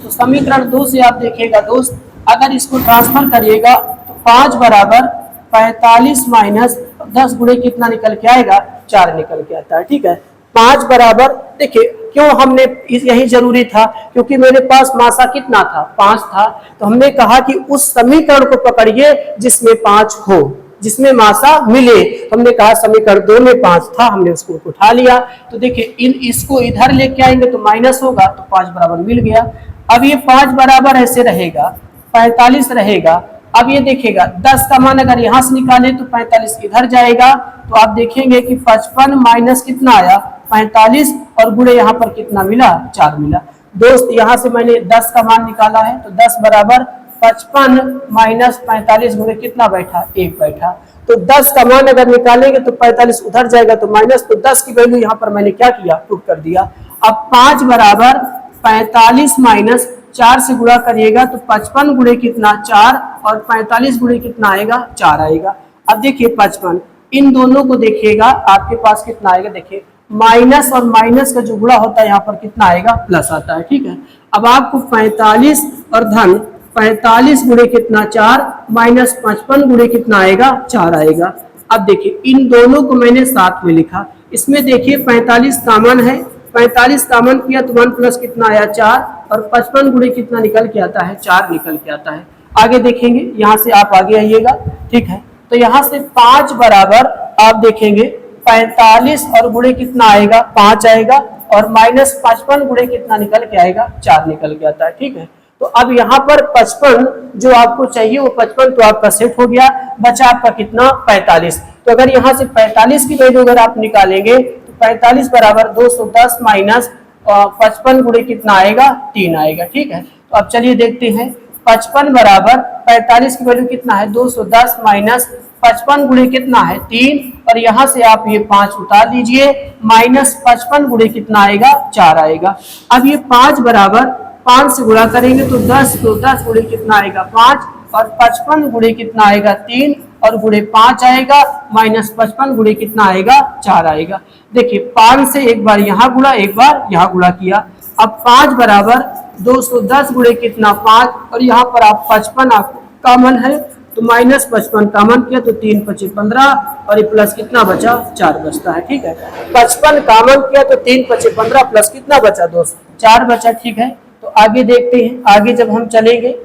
तो समीकरण 2 से आप देखिएगा दोस्त, अगर इसको ट्रांसफर करिएगा तो 5 बराबर 45 माइनस 10 गुणे कितना निकल के आएगा 4 निकल के आता है। ठीक है, 5 बराबर, देखिए क्यों हमने यही जरूरी था, क्योंकि मेरे पास मासा कितना था 5 था, तो हमने कहा कि उस समीकरण को पकड़िए जिसमें 5 हो, जिसमें मासा मिले। हमने कहा समीकरण 2 में 5 था, हमने उसको उठा लिया। तो देखिए इसको इधर लेके आएंगे तो माइनस होगा, तो 5 बराबर मिल गया। अब ये 5 बराबर ऐसे रहेगा, 45 रहेगा। अब ये देखिएगा 10 का मान अगर यहां से निकाले तो 45 इधर जाएगा, तो आप देखेंगे कि 55 माइनस कितना आया 45 और गुणे यहाँ पर कितना मिला 4 मिला। दोस्त यहाँ से मैंने 10 का मान निकाला है, तो 10 बराबर 55 माइनस 45 गुणे कितना बैठा, 1 बैठा। तो 10 का मान अगर निकालेंगे तो 45 उधर जाएगा तो माइनस, तो 10 की वैल्यू यहाँ पर मैंने क्या किया, पुट कर दिया। अब 5 बराबर 45 माइनस 4 से गुणा करिएगा तो 55 गुणे कितना 4 और 45 गुणे कितना आएगा 4 आएगा। अब देखिए 55, इन दोनों को देखिएगा आपके पास कितना आएगा, देखिए माइनस और माइनस का जो गुणा होता है यहाँ पर कितना आएगा, प्लस आता है, ठीक है। अब आपको 45 और धन 45 गुणे कितना 4 माइनस 55 गुणे कितना आएगा 4 आएगा। अब देखिए इन दोनों को मैंने साथ में लिखा, इसमें देखिए 45 कॉमन है, 45 कॉमन किया तो 1 प्लस कितना आया 4 और 55 गुणे कितना निकल के आता है 4 निकल के आता है। आगे देखेंगे, यहाँ से आप आगे आइएगा, ठीक है। तो यहाँ से 5 बराबर आप देखेंगे 45 और गुणे कितना आएगा 5 आएगा और माइनस 55 गुणे कितना निकल के आएगा 4 निकल के आता है, ठीक है। तो अब यहाँ पर 55 जो आपको चाहिए वो 55 तो आपका सेट हो गया, बचा आपका कितना 45। तो अगर यहाँ से 45 की वैल्यू अगर आप निकालेंगे तो 45 बराबर 210 माइनस 55 गुणे कितना आएगा 3 आएगा, ठीक है। तो अब चलिए देखते हैं, 55 बराबर 45 की वैल्यू कितना है 210 माइनस 55 गुणे कितना है 3 और यहाँ से आप ये 5 उतार दीजिए, माइनस 55 गुणे कितना आएगा 4 आएगा। अब ये 5 बराबर 5 से गुणा करेंगे तो 10 गुणे कितना आएगा 5 और 55 गुणे कितना आएगा 3 और गुणे 5 आएगा, माइनस 55 गुणे कितना आएगा 4 आएगा। देखिए 5 से एक बार यहाँ गुणा एक बार यहाँ गुणा किया। अब 5 बराबर 210 गुणे कितना 5 और यहाँ पर आप 55 आपको कॉमन है तो माइनस 55 कॉमन किया तो 3 5 15 और ये प्लस कितना बचा 4 बचता है, ठीक है। 55 कॉमन किया तो 3 5 15 प्लस कितना बचा दोस्त 4 बचा, ठीक है। तो आगे देखते हैं, आगे जब हम चलेंगे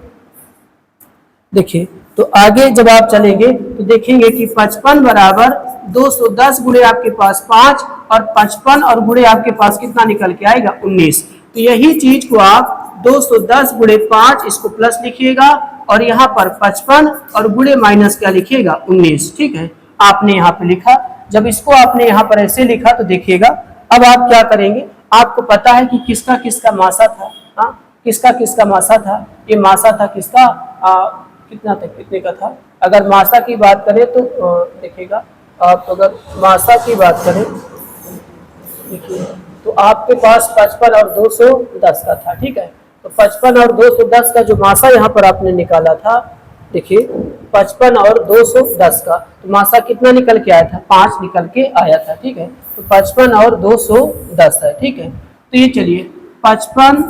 देखिए, तो आगे जब आप चलेंगे तो देखेंगे कि 55 बराबर 210 गुणे आपके पास 5 और 55 और गुणे आपके पास कितना निकल के आएगा 19। तो यही चीज को आप 210 गुणे 5 इसको प्लस लिखिएगा और यहाँ पर 55 और गुणे माइनस क्या लिखिएगा 19, ठीक है। आपने यहाँ पे लिखा, जब इसको आपने यहाँ पर ऐसे लिखा तो देखिएगा अब आप क्या करेंगे, आपको पता है कि किसका किसका मासा था, हाँ किसका किसका मासा था, ये मासा था किसका कितना तक कितने का था। अगर मासा की बात करें तो देखिएगा आप, अगर मासा की बात करें देखिए तो आपके पास 55 और 210 का था, ठीक है। तो 55 और 210 का जो मासा यहाँ पर आपने निकाला था, देखिए 55 और 210 का तो मासा कितना निकल के आया था 5 निकल के आया था, ठीक है। तो 55 और 210 है, ठीक है। तो ये चलिए 55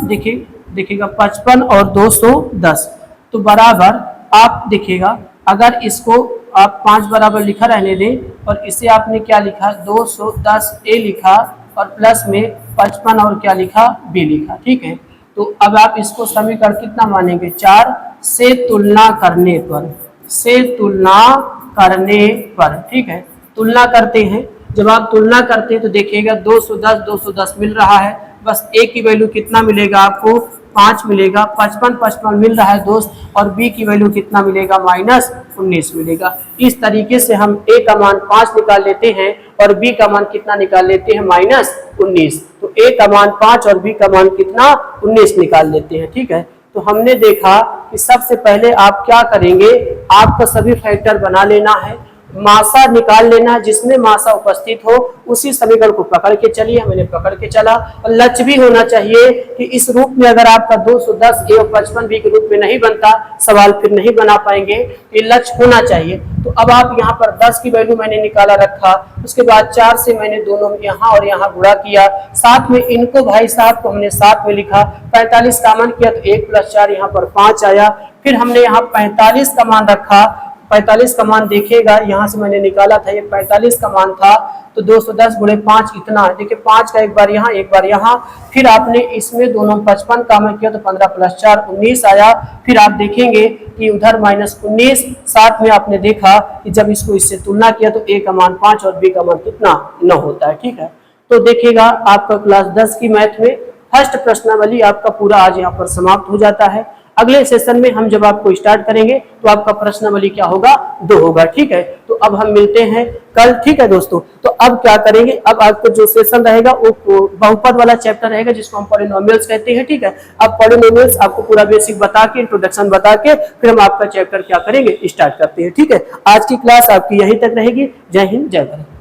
देखिएगा 55 और 210 तो बराबर आप देखिएगा, अगर इसको आप 5 बराबर लिखा रहने दें और इसे आपने क्या लिखा 210 ए लिखा और प्लस में 55 और क्या लिखा बी लिखा, ठीक है। तो अब आप इसको समीकरण कितना मानेंगे 4 से तुलना करने पर, से तुलना करने पर, ठीक है। तुलना करते हैं, जब आप तुलना करते हैं तो देखिएगा 210 मिल रहा है, बस ए की वैल्यू कितना मिलेगा आपको 5 मिलेगा, 55 मिल रहा है दोस्त और बी की वैल्यू कितना मिलेगा माइनस 19 मिलेगा। इस तरीके से हम ए का मान 5 निकाल लेते हैं और बी का मान कितना निकाल लेते हैं माइनस 19। तो ए का मान 5 और बी का मान कितना 19 निकाल लेते हैं, ठीक है। तो हमने देखा कि सबसे पहले आप क्या करेंगे, आपको सभी फैक्टर बना लेना है, मासा निकाल लेना, जिसमें मासा उपस्थित हो उसी समीकरण को पकड़ के चलिए। मैंने पकड़ के चला और लक्ष्य भी होना चाहिए कि इस रूप में अगर आपका 210 ए और 55 बी के रूप में नहीं बनता, सवाल फिर नहीं बना पाएंगे, ये लक्ष्य होना चाहिए। तो अब आप यहाँ पर 10 की वैल्यू मैंने निकाला रखा, उसके बाद 4 से मैंने दोनों यहाँ और यहाँ गुणा किया, साथ में इनको भाई साहब को हमने साथ में लिखा, 45 कॉमन किया तो 1 + 4 यहाँ पर 5 आया। फिर हमने यहाँ 45 का मान रखा, 45 का मान देखिएगा यहाँ से मैंने निकाला था, ये 45 का मान था तो 210 गुणे 5 इतना है, देखिए 5 का एक बार यहाँ एक बार यहाँ, फिर आपने इसमें दोनों 55 कॉमन किया तो 15 + 4 19 आया। फिर आप देखेंगे कि उधर माइनस 19, साथ में आपने देखा कि जब इसको इससे तुलना किया तो ए का मान 5 और बी का मान कितना 9 होता है, ठीक है। तो देखिएगा आपका क्लास 10 की मैथ में फर्स्ट प्रश्नावली आपका पूरा आज यहाँ पर समाप्त हो जाता है। अगले सेशन में हम जब आपको स्टार्ट करेंगे तो आपका प्रश्नावली क्या होगा 2 होगा, ठीक है। तो अब हम मिलते हैं कल, ठीक है दोस्तों। तो अब क्या करेंगे, अब आपको जो सेशन रहेगा वो बहुपद वाला चैप्टर रहेगा जिसको हम पॉलिनोमियल्स कहते हैं, ठीक है। अब पॉलिनोमियल्स आपको पूरा बेसिक बता के, इंट्रोडक्शन बता के, फिर हम आपका चैप्टर क्या करेंगे, स्टार्ट करते हैं, ठीक है। आज की क्लास आपकी यहीं तक रहेगी। जय हिंद, जय भारत।